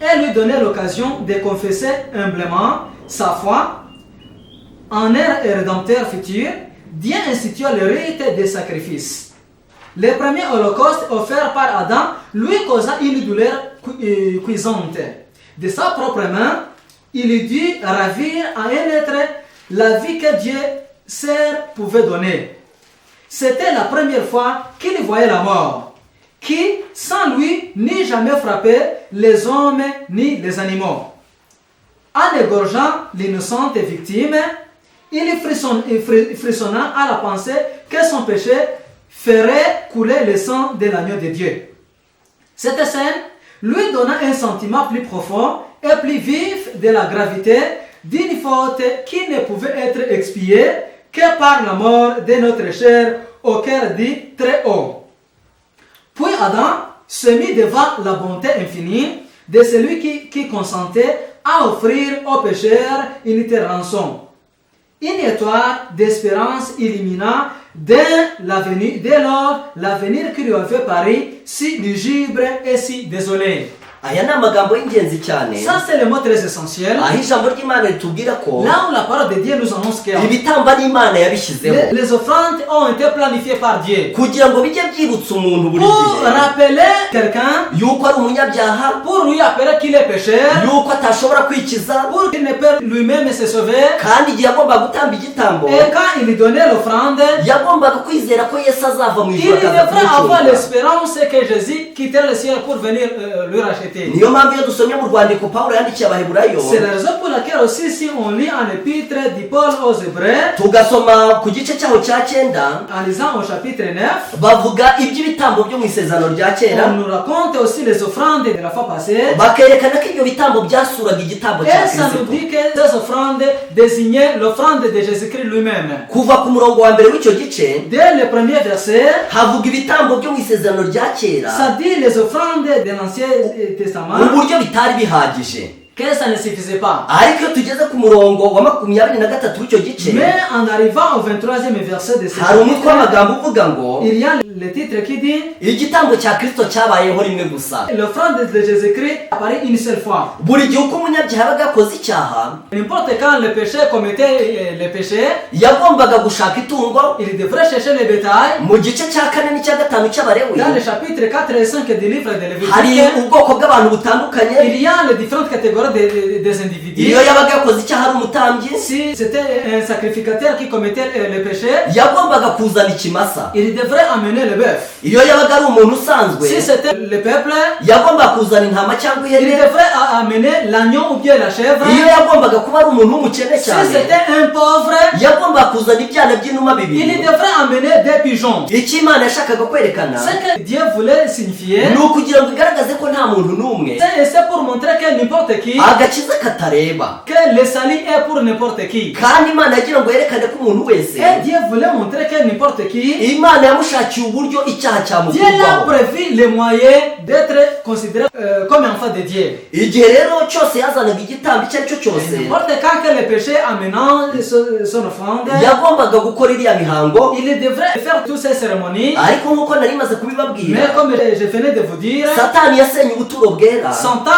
et lui donner l'occasion de confesser humblement sa foi en un rédempteur futur, Dieu institua le rite des sacrifices. Le premier holocauste offert par Adam lui causa une douleur cuisante. De sa propre main, il dut ravir à un être la vie que Dieu seul pouvait donner. C'était la première fois qu'il voyait la mort, qui, sans lui, ni jamais frappé les hommes ni les animaux. En égorgeant l'innocente victime, il frissonna à la pensée que son péché ferait couler le sang de l'agneau de Dieu. Cette scène lui donna un sentiment plus profond et plus vif de la gravité d'une faute qui ne pouvait être expiée que par la mort de notre chair au cœur dit très haut. Puis Adam se mit devant la bonté infinie de celui qui consentait à offrir aux pécheurs une telle rançon. Une étoile d'espérance illumina dès lors l'avenir qui lui avait paru si lugubre et si désolé. aya ni amagambo y'ingenzi cyane. Ça c'est le mot très essentiel. aho ijambo ry'Imana ritubwira ko Là où la parole de Dieu nous annonce que ibitamba n'Imana yabishyizeho les offrandes ont été planifiées par Dieu kugira ngo bijye byibutsa umuntu buri pour gihe rappeler quelqu'un, yuko ari umunyabyaha, pour lui appeler qu'il est pécheur, yuko atashobora kwikiza, pour qu'il ne peut lui-même se sauver. kandi igihe yagombaga gutamba igitambo Et quand il donnait l'offrande, yagombaga kwizera ko Yesu azava mu il ijuru akaza devrait avoir kumucunga. l'espérance que Jésus quitterait le ciel pour venir lui racheter. Niyo mpamvu iyo dusomye mu rwandiko Pawulo yandikiye Abaheburayo, C'est la raison pour laquelle aussi si on lit en épître du Paul aux Hébreux, tugasoma ku gice cyaho cya 9, en lisant au chapitre 9, bavuga iby'ibitambo byo mu isezerano rya kera, on nous raconte aussi les offrandes de la fois passée. bakerekana ko ibyo bitambo byasuraga igitambo cya Et ça nous Kristo. dit que ces offrandes désignaient l'offrande de Jésus-Christ lui-même. Kuva ku murongo wa mbere w'icyo gice Dès le premier verset, havuga ibitambo byo mu isezerano rya kera ça dit les offrandes de l'Ancien Testament, uburyo bitari bihagije, que ça ne suffisait pas. ariko iyo tugeze ku murongo wa 23 w'icyo gice, Mais en arrivant au 23e verset de ce hari umutwe chapitre, w'amagambo uvuga ngo il y a le titre qui dit igitambo cya Kristo cyabayeho rimwe gusa. l'offrande de Jésus-Christ apparaît une seule fois. Buri gihe uko umunyabyaha yabaga akoze icyaha, N'importe quand le péché commettait le péché, yagombaga gushaka itungo. il devrait chercher le bétail. Mu gice cya 4 n'icya 5 cy'Abalewi Dans le chapitre 4 et 5 du livre de hari Lévitique, ubwoko bw'abantu butandukanye. il y a les différentes catégories des individus. Iyo yabaga yakoze icyaha ari umutambyi, Si c'était un sacrificateur qui commettait le péché, yagombaga kuzana ikimasa. il devrait amener le bœuf. Iyo yabaga ari umuntu usanzwe, Si c'était le peuple, yagombaga kuzana intama cyangwa il ihene. devrait amener l'agneau ou bien la chèvre. Iyo yagombaga kuba ari umuntu w'umukene Si cyane, c'était un pauvre, yagombaga kuzana ibyana by'inuma il bibiri. devrait amener des pigeons. Icyo Imana yashakaga kwerekana Ce que Dieu voulait signifier, ni ukugira ngo igaragaze ko nta muntu n'umwe c'est pour montrer que n'importe qui, agakiza katareba, que le salut est pour n'importe qui. kandi Imana yagira ngo yerekane ko umuntu wese, Et Dieu voulait montrer que n'importe qui, Imana yamushakiye uburyo icyaha Dieu l'a cyamukurwaho. prévu les moyens d'être considéré comme enfant de Dieu. Igihe rero cyose yazanaga igitambo icyo ari cyo Et cyose, n'importe quand que le péché amenant son offrande, yagombaga gukora iriya mihango. il devrait faire toutes ces cérémonies. Ariko nk'uko nari maze Mais kubibabwira, comme je venais de vous dire, Satani yasenye ubuturo bwera Satan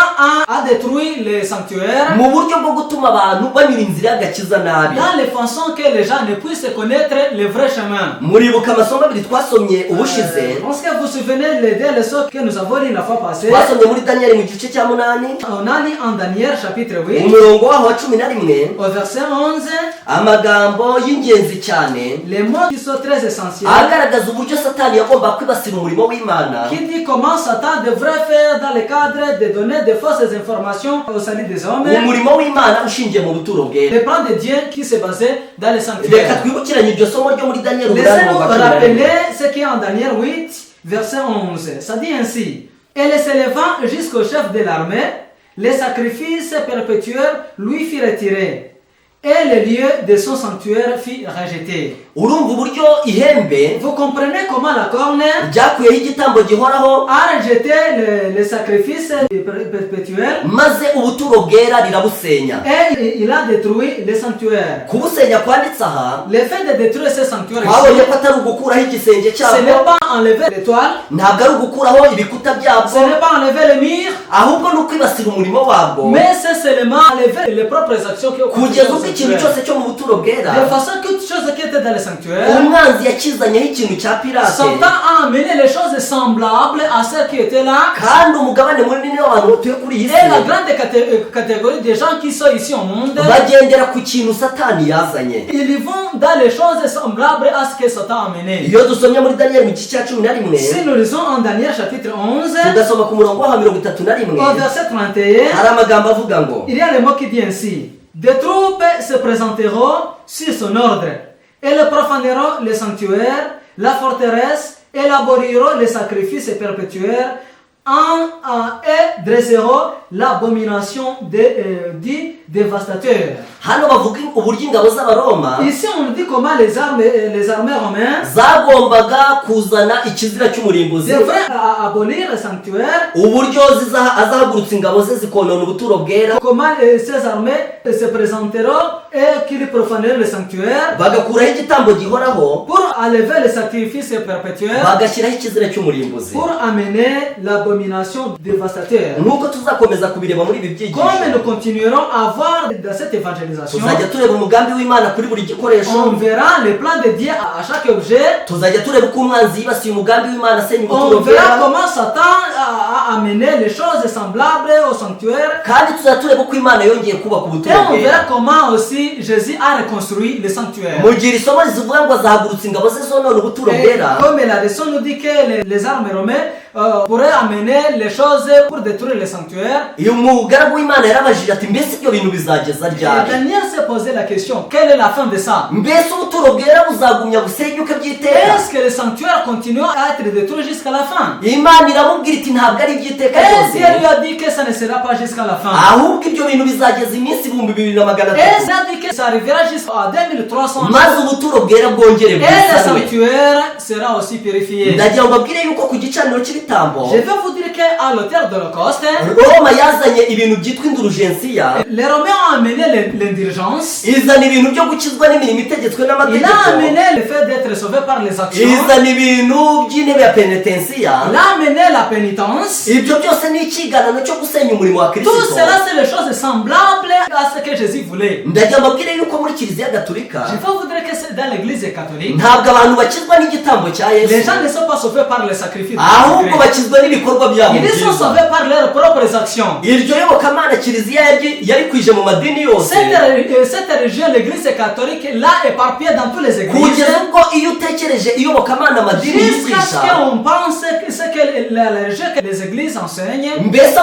a détruit les sanctuaires mu buryo bwo gutuma abantu banyura inzira y'agakiza nabi. dans les façons que les gens ne puissent connaître le vrai chemin. Muribuka amasomo abiri twasomye ubushize, Est-ce que vous vous souvenez les deux leçons que nous avons lues la fois passée? twasomye muri Daniel mu gice cya 8 On a lu en Daniel chapitre 8 umurongo waho wa 11 au verset 11 amagambo y'ingenzi cyane les mots qui sont très essentiels agaragaza uburyo Satani yagomba kwibasira umurimo w'Imana, qui dit comment Satan devrait faire dans le cadre de donner de fausses informations au salut des hommes, umurimo w'Imana ushingiye mu buturo bwera. le plan de Dieu qui se basait dans les Reka sanctuaires. twibukiranye iryo somo ryo muri Daniel Laissez-nous 8 rappeler ce qui est en Daniel 8, verset 11. Ça dit ainsi: Et s'élevant jusqu'au chef de l'armée, les sacrifices perpétuels lui firent retirer, et le lieu de son sanctuaire fut rejeté. Urumva uburyo ihembe Vous comprenez comment la corne ryakuyeho igitambo gihoraho, a rejeté les sacrifices perpétuels maze ubuturo bwera rirabusenya. et il a détruit les sanctuaires. Kubusenya kwanditse aha, Le fait de détruire ces sanctuaires twabonye ici, ko atari ugukuraho igisenge ce n'est cyabo, pas enlever l'étoile, ntabwo ari ugukuraho ibikuta ce byabwo, n'est pas enlever le mur, ahubwo ni ukwibasira umurimo wabwo, mais c'est seulement enlever les propres actions qui ont kugeza ubwo ikintu cyose cyo mu buturo bwera de façon que toutes choses qui étaient dans les sanctuaires, umwanzi yakizanyeho ikintu cya pirate, Satan a amené les choses semblables à celles qui étaient là. kandi umugabane munini w'abantu batuye kuri iyi Et la si grande catégorie des gens qui sont ici au monde, bagendera ku kintu Satani yazanye. ils vont dans les choses semblables à ce que Satan a amené. Iyo dusomye muri Daniel mu gice cya 11 Si nous lisons en Daniel chapitre 11, tugasoma ku murongo wa 31, au verset 31, hari amagambo avuga ngo il y a le mot qui dit ainsi: Des troupes se présenteront sur son ordre, et le profaneront les sanctuaires, la forteresse, élaboreront les sacrifices perpétuels, et dresseront l'abomination du dévastateur. hano bavuga uburyo ingabo z'Abaroma Ici on dit comment les armées romaines zagombaga kuzana ikizira cy'umurimbuzi, devraient abolir le sanctuaire, uburyo azahagurutsa ingabo ze zikonona ubuturo bwera, comment ces armées se présenteront et qu'ils profaneront le sanctuaire bagakuraho igitambo gihoraho, pour enlever le sacrifice perpétuel, bagashyiraho ikizira cy'umurimbuzi. pour amener l'abomination dévastateur. Nk'uko tuzakomeza kubireba muri ibi Comme byigisho, nous continuerons à voir dans cette évangélisation, tuzajya tureba umugambi w'Imana kuri buri gikoresho, on verra le plan de Dieu à chaque objet. tuzajya tureba uko umwanzi yibasiye umugambi w'Imana asenya On ubuturo verra bwera, comment Satan a amené les choses semblables au sanctuaire. kandi tuzajya tureba uko Imana yongeye kubaka Et ubuturo on verra bwera. comment aussi Jésus a reconstruit le sanctuaire. Mu gihe isomo rizivuga ngo azahagurutsa ingabo ze zonona ubuturo Et bwera, comme la leçon nous dit que les armes romaines pourraient amener les choses pour détruire le sanctuaire, uyu mugaragu w'Imana yarabajije ati mbese ibyo bintu bizageza et ryari? Daniel s'est posé la question: quelle est la fin de ça? Mbese ubuturo bwera buzagumya busenyuke by'iteka? Est-ce que le sanctuaire continue à être détruit jusqu'à la fin? Imana iramubwira iti ntabwo ari iby'iteka Et Dieu ryose, lui a dit que ça ne sera pas jusqu'à la fin. ahubwo ibyo bintu bizageza iminsi 2300, Et il a dit que ça arrivera jusqu'à 2300. maze ubuturo bwera bwongere Et le bwisanwe. sanctuaire sera aussi purifié. Ndagira ngo mbabwire yuko ku gicaniro cy'ibitambo Je vais vous dire qu'à l'auteur de l'Holocauste, Roma yazanye ibintu byitwa indurugensiya, les Romains ont amené l'indulgence. izana ibintu byo gukizwa n'imirimo itegetswe Il a n'amategeko, amené le fait d'être sauvé par les actions. izana ibintu by'intebe ya penetensiya. Il a amené la pénitence. Ibyo byose ni ikiganano cyo gusenya umurimo wa Tout Kristo. cela, c'est les choses semblables à ce que Jésus voulait. Ndagira mbabwire yuko muri Kiliziya Gatolika Je vais vous dire que c'est dans l'église catholique. ntabwo abantu bakizwa n'igitambo cya Les Yesu, gens ne sont pas sauvés par le sacrifice. ahubwo bakizwa n'ibikorwa byabo Ils sont byiza. sauvés par leurs propres actions. Iryo yobokamana Kiliziya yari kwije mu madini yose, Cette religion, l'église catholique, là, éparpillée dans toutes les églises. kugeza ubwo iyo utekereje iyobokamana amadini Jusqu'à ce yigisha, qu'on pense que ce que la religion que les églises enseignent. mbese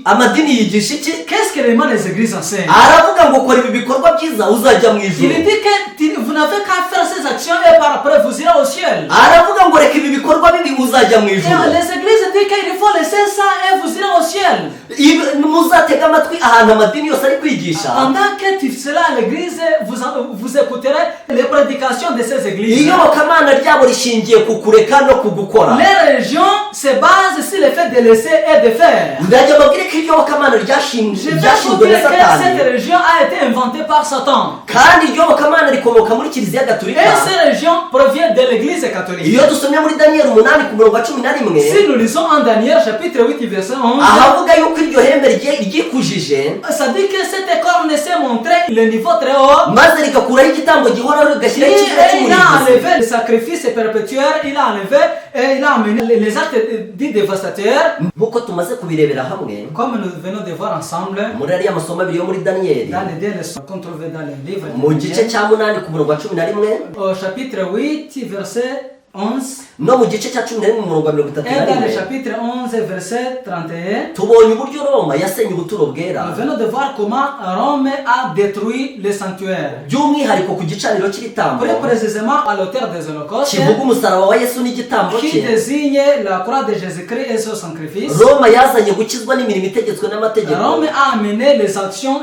amadini yigisha iki? Qu'est-ce que vraiment les églises enseignent? Aravuga ngo kora ibi bikorwa byiza uzajya mu Il ijuru. dit que vous n'avez qu'à faire ces actions et par après vous irez au ciel. Aravuga ngo reka ibi bikorwa bibi uzajya mu Et ijuru. les églises disent qu'il faut laisser ça et vous irez au ciel. Muzatega amatwi ahantu amadini yose ari kwigisha. Pendant que tu seras à l'église, vous écouterez les prédications de ces églises. Iyobokamana ryabo rishingiye ku kureka no ku gukora. Les religions se basent sur le fait de laisser et de faire. Ndagira mbabwire ko iyobokamana Je vais vous ryashinzwe dire na que cette Satani, religion a été inventée par Satan. kandi iyobokamana rikomoka muri Kiliziya Gatolika. Et cette religion provient de l'église catholique. Iyo dusomye muri Daniyeli 8 ku murongo wa 11, Si nous lisons en Daniel chapitre 8 verset 11, ahavuga yuko iryo hembe ryikujije, ça dit que cette corne s'est montré le niveau très haut. maze rigakuraho igitambo gihoraho rigashyiraho Et ikizira il a cy'umurinzi. enlevé le sacrifice perpétuel, il a enlevé et il a amené les actes dits dévastateurs. Nk'uko tumaze kubirebera hamwe Comme nous venons de voir ensemble muri ariya masomo abiri yo muri Daniyeli, dans les deux leçons qu'on trouvait dans les livres mu de gice Daniel, cya 8 ku murongo wa 11, au chapitre 8 verset 11 no mu gice cya 11 mu murongo wa et dans le 31, chapitre 11 verset 31, tubonye uburyo Roma yasenye ubuturo bwera, nous venons de voir comment Rome a détruit le sanctuaire. by'umwihariko ku gicaniro cy'ibitambo Plus précisément à l'auteur des holocaustes, kivuga umusaraba wa Yesu n'igitambo qui cye. désigne la croix de Jésus-Christ et son sacrifice. Roma yazanye gukizwa n'imirimo itegetswe n'amategeko. Rome a amené les actions,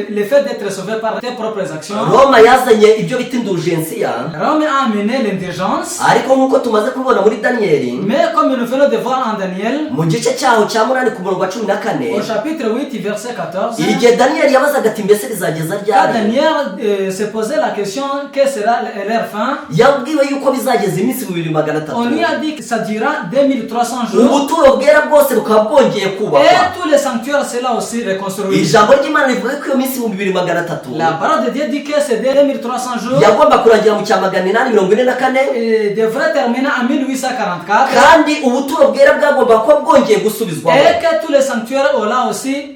le fait d'être sauvé par tes propres actions. Roma yazanye ibyo bita indulgensiya, Rome a amené l'indulgence. ariko nk'uko tumaze kubibona muri Daniyeli, Mais comme nous venons de voir en Daniel, mu gice cyaho cya 8 ku murongo wa 14, au chapitre 8, verset 14, igihe Daniyeli yabazaga ati mbese rizageza quand ryari, Daniel se posait la question, quelle sera leur fin, yabwiwe yuko bizageza iminsi 2300. on lui a dit que ça durera 2300 jours. ubuturo bwera bwose bukaba bwongeye kubakwa. Et tous les sanctuaires sera aussi reconstruit. Ijambo ry'Imana rivuga ko iyo minsi 2300 La parole de Dieu dit que c'est 2300 jours. yagomba kurangira mu cya 844, Et devrait terminer en 1844. kandi ubuturo bwera bwagomba kuba bwongeye gusubizwamo. Et que tous les sanctuaires ont là aussi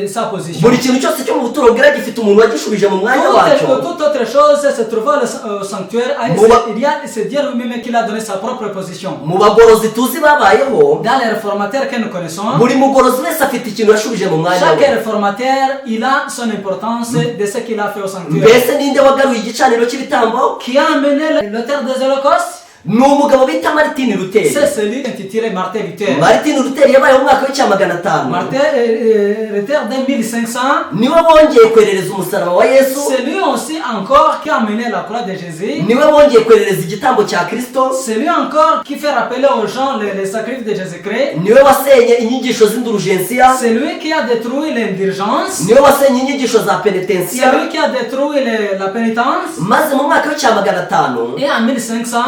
sa position. Buri kintu cyose cyo mu buturo bwera gifite umuntu wagishubije mu mwanya wacyo. Toute autre chose se trouvant au sanctuaire, il y a c'est Dieu lui-même qui l'a donné sa propre position. Mu bagorozi tuzi babayeho, Dans les réformateurs que nous connaissons, buri mugorozi wese afite ikintu yashubije mu mwanya chaque we. réformateur, il a son importance de ce qu'il a fait au sanctuaire. Mbese ninde wagaruye igicaniro cy'ibitambo? Qui a amené l'auteur des holocaustes? Ni umugabo bita Martin Luther. C'est celui intitulé Martin Luther. Martin Luther yabaye mu mwaka w'icya 500. Martin Luther de 1500. Niwe bongeye kwerereza umusaraba wa Yesu. C'est lui aussi encore qui a amené la croix de Jésus. Niwe bongeye kwerereza igitambo cya Kristo. C'est lui encore qui fait rappeler aux gens les sacrifices de Jésus-Christ. Niwe wasenye inyigisho z'indulgensiya. C'est lui qui a détruit l'indulgence. Niwe wasenye inyigisho za C'est penetensiya. lui qui a détruit la pénitence. Maze mu mwaka w'icya 500 Et en 1500,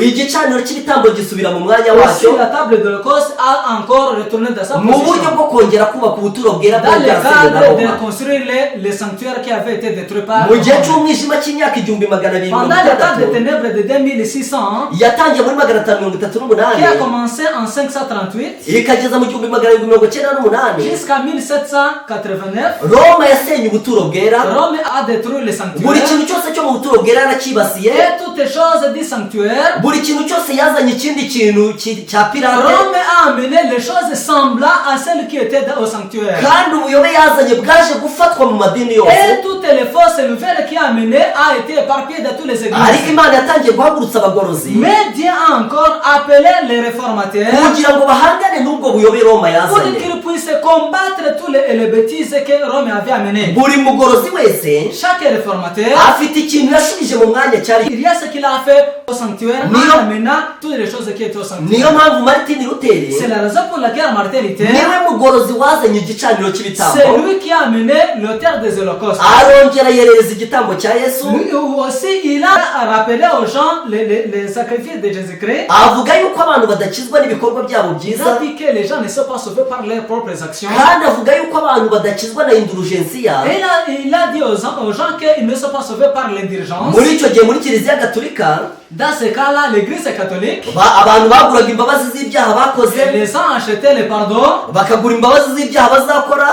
igicaniro cy'ibitambo gisubira mu mwanya aussi wacyo, la table de l'Holocauste a encore retourné dans sa mu buryo position. bwo kongera kubaka ubuturo bwera Dans le bwarasenywe na cadre de Roma. reconstruire les sanctuaires qui avaient été détruits par Mu gihe Rome. cy'umwijima cy'imyaka 1260, Pendant l'état de ténèbres de 2600, yatangiye muri 538 qui a commencé en 538 ikageza mu 1798. jusqu'à 1789, Roma yasenye ubuturo bwera. Rome a détruit les Buri sanctuaires. kintu cyose cyo mu buturo bwera yarakibasiye. Et toutes les choses du sanctuaire, Buri kintu cyose yazanye ikindi kintu cya pirate, Rome a amené les choses semblables à celles qui étaient au sanctuaire. kandi ubuyobe yazanye bwaje gufatwa mu madini yose. Et toutes les fausses nouvelles qui a amené a été éparpillées dans toutes les Ariko églises. Imana yatangiye guhagurutsa abagorozi Mais Dieu a encore appelé les réformateurs kugira ngo bahangane n'ubwo buyobe Roma pour yazanye. qu'ils puisse combattre toutes les bêtises que Rome avait amenées. buri mugorozi wese Chaque réformateur, afite ikintu yashubije mu mwanya cyari. il y a ce qu'il a fait au sanctuaire en amenant toutes les choses qui étaient au Niyo sanctuaire. mpamvu Martin Luther C'est la raison pour laquelle Martin Luther, niwe mugorozi wazanye igicaniro c'est cy'ibitambo, lui qui a amené l'autel des holocaustes. arongera yerereza igitambo cya Yesu, Lui aussi, il a rappelé aux gens les sacrifices de Jésus-Christ. avuga yuko abantu badakizwa n'ibikorwa byabo Il byiza, a dit que les gens ne sont pas sauvés par leurs propres actions. kandi avuga yuko abantu badakizwa na indulgensiya. Et il a dit aux gens qu'ils ne sont pas sauvés par l'indulgence. Muri icyo gihe muri kiliziya gatolika Dans ce cas-là, l'église catholique, abantu baguraga imbabazi z'ibyaha bakoze, les gens achetaient le pardon. bakagura imbabazi z'ibyaha bazakora,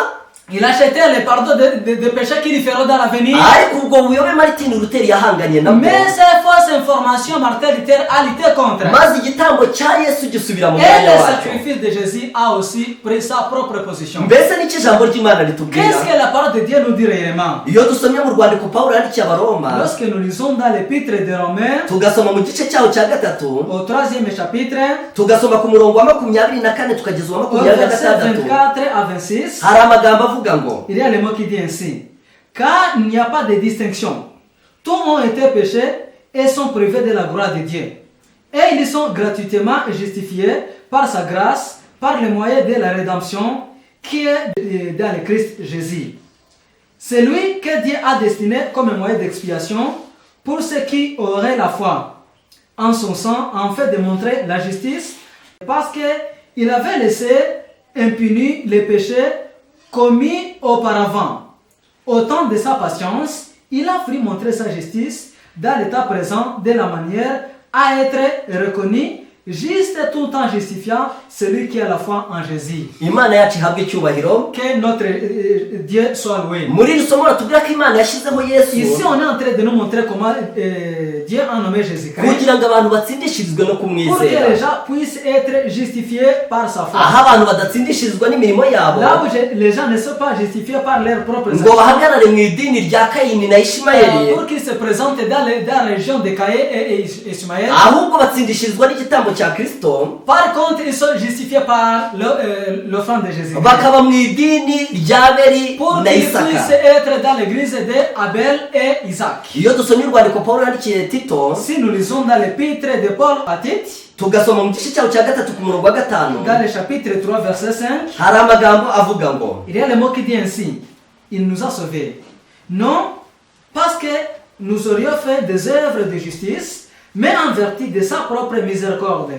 Il achetait le pardon des péchés qu'ils feront dans l'avenir. ariko ubwo buyobe Martin Luther yahanganye nabwo, Mais ces fausses informations, Martin Luther a lutté contre. maze igitambo cya Yesu gisubira mu Et mwanya le wacyo. sacrifice de Jésus a aussi pris sa propre position. Mbese n'icyo ijambo ry'Imana ritubwira? Qu'est-ce que la parole de Dieu nous dit réellement? Iyo dusomye mu rwandiko Pawulo yandikiye Abaroma, Lorsque nous lisons dans l'épître de Romains, tugasoma mu gice cyaho cya gatatu, au 3e chapitre, tugasoma ku murongo wa 24 tukageza uwa au 26, verset 24 à 26, hari amagambo avuga ngo, il y a le mot qui dit ainsi: car il n'y a pas de distinction. Tous ont été péchés et sont privés de la gloire de Dieu. Et ils sont gratuitement justifiés par sa grâce, par le moyen de la rédemption qui est dans le Christ Jésus. C'est lui que Dieu a destiné comme moyen d'expiation pour ceux qui auraient la foi en son sang, en fait de montrer la justice, parce qu'il avait laissé impunis les péchés commis auparavant. Au temps de sa patience, il a voulu montrer sa justice dans l'état présent de la manière à être reconnu juste tout en justifiant celui qui a la foi en Jésus. Imana yacu ihabwe icyubahiro. Que notre Dieu soit loué. Muri iri somo ratubwira ko Imana yashyizeho Yesu Ici, on est en train de nous montrer comment Dieu a nommé Jésus-Christ kugira ngo abantu batsindishirizwe no pour que kumwizera, les gens puissent être justifiés par sa foi. aho abantu badatsindishirizwa n'imirimo yabo, Là où les gens ne sont pas justifiés par leurs propres ngo actions, bahagarare mu idini rya Kayini na Ishimayeli, pour qu'ils se présentent dans la région de Caïn et Ismaël. ahubwo batsindishirizwa n'igitambo cya Kristo, Par contre, ils sont justifiés par l'offrande de Jésus. bakaba mu idini rya Abeli Pour na qu'ils puissent Isaka. être dans l'église d'Abel et Isaac. Iyo dusomye urwandiko Pawulo yandikiye Tito, Si nous lisons dans l'épître de Paul à Tite, tugasoma mu gice cyaho cya gatatu ku murongo wa 5, dans le chapitre 3, verset 5, hari amagambo avuga ngo, il y a le mot qui dit ainsi: il nous a sauvés. Non, parce que nous aurions fait des œuvres de justice, mais en vertu de sa propre miséricorde,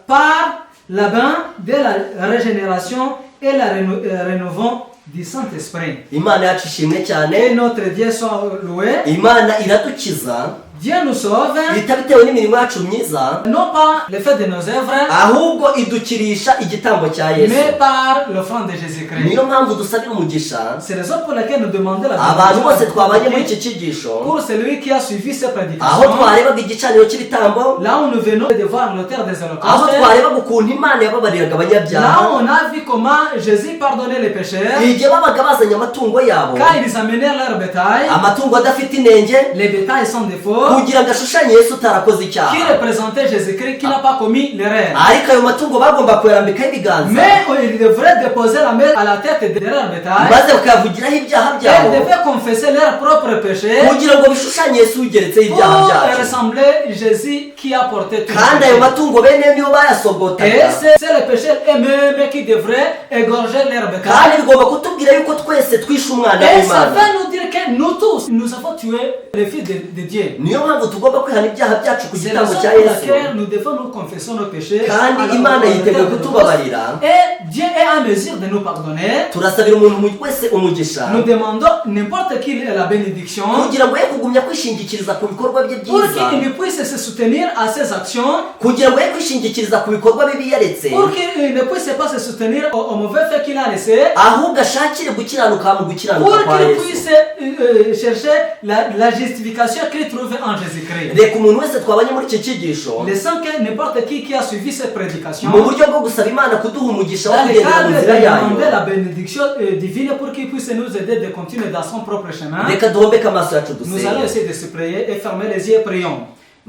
par la bain de la régénération et la rénovant du Saint-Esprit. Imana yacu ishimwe Et cyane. notre Dieu soit loué. Imana iradukiza Dieu nous sauve, itabitewe n'imirimo yacu myiza, non pas le fait de nos œuvres, ahubwo idukirisha igitambo cya Yesu. mais par l'offrande de Jésus-Christ. Niyo mpamvu dusabira umugisha C'est la raison pour laquelle nous demandons la abantu bose twabanye muri bénédiction iki cyigisho, pour celui qui a suivi ces aho prédications. twarebaga igicaniro cy'ibitambo, Là où nous venons de voir l'auteur des aho holocaustes, twarebaga ukuntu Imana yababariraga là abanyabyaha, où on a vu comment Jésus pardonnait les pécheurs, igihe babaga bazanye amatungo yabo, quand ils amenaient leur bétail, amatungo adafite inenge, les bétails sans défaut, kugira ngo ashushanye Yesu utarakoze qui icyaha, représentait Jésus-Christ qui n'a pas commis l'erreur. ariko ayo matungo bagomba kuyarambikaho ibiganza, Mais ils devraient déposer la main à la tête de leur bétail. maze bakayavugiraho ibyaha Ils byabo, devaient confesser leurs propres péchés kugira ngo bishushanye Yesu ugeretseho ibyaha pour byacu, ressembler Jésus qui a porté tout kandi ayo le péché. matungo bene niyo Et bayasogotaga. c'est les pécheurs eux-mêmes qui devraient égorger leur bétail. Kandi bigomba kutubwira yuko twese twishe umwana Et ça w'Imana. va nous dire que nous tous, nous avons tué le Fils de Dieu. Niyo mpamvu tugomba kwihana ibyaha byacu ku C'est la gitambo raison cya pour Yesu, laquelle nous devons nous confesser nos péchés. kandi à la Imana volonté yiteguye de Dieu. kutubabarira. Et Dieu est en mesure de nous pardonner. Turasabira umuntu wese umugisha Nous demandons n'importe qui la bénédiction kugira ngo ye kugumya kwishingikiriza ku bikorwa bye pour byiza, qu'il puisse se soutenir à ses actions, kugira ngo ye kwishingikiriza ku bikorwa bibi yaretse, pour qu'il ne puisse pas se soutenir au mauvais fait qu'il a laissé, ahubwo ashakire gukiranuka mu gukiranuka pour kwa qu'il Yesu. puisse chercher la justification qu'il trouve en Jésus-Christ. Reka umuntu wese twabanye muri iki cyigisho Laissant que n'importe qui a suivi cette prédication, mu buryo bwo gusaba Imana kuduha umugisha wo dans le kugendera cadre mu de nzira demander yayo, la bénédiction divine pour qu'il puisse nous aider de continuer dans son propre chemin, reka duhombeke amaso yacu nous allons dusenge. essayer de se prier et fermer les yeux et prions.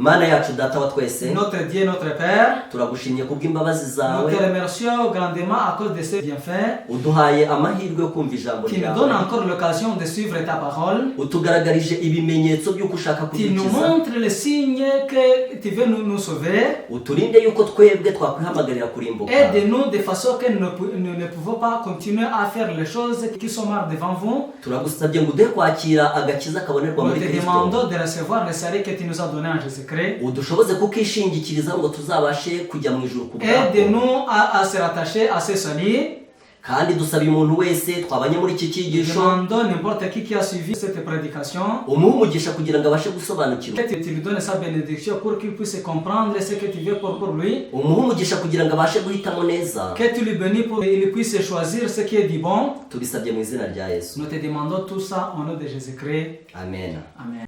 mana yacu data wa twese notre Dieu, notre Père, turagushimye kubw'imbabazi nous zawe te remercions grandement à cause de ces bienfaits uduhaye amahirwe yo kumva ijambo qui nous donne ryawe encore l'occasion de suivre ta parole. utugaragarije ibimenyetso by'uko ushaka Tu nous kudukiza montres le signe que tu veux nous sauver. uturinde yuko twebwe twakwihamagarira kurimbuka Aide-nous de façon que nous ne pouvons pas continuer à faire les choses qui sont mal devant vous. turagusabye ngo uduhe kwakira agakiza kabonerwa Nous muri te kristo demandons de recevoir le salut que tu nous as donné en Jésus-Christ. udushoboze kukishingikiriza ngo tuzabashe kujya mu ijuru ku bwako Aide-nous à se rattacher à ce salut. kandi dusabiye umuntu wese twabanye muri iki Nous cyigisho demandons n'importe qui a suivi cette prédication umuhe umugisha kugira ngo abashe gusobanukirwa que tu lui donnes sa bénédiction pour qu'il puisse comprendre ce que tu veux pour lui. umuhe umugisha kugira ngo abashe guhitamo neza Que tu lui bénis pour qu'il puisse choisir ce qui est du bon. tubisabye mu izina rya yesu Nous te demandons tout ça au nom de Jésus-Christ. amen Amen.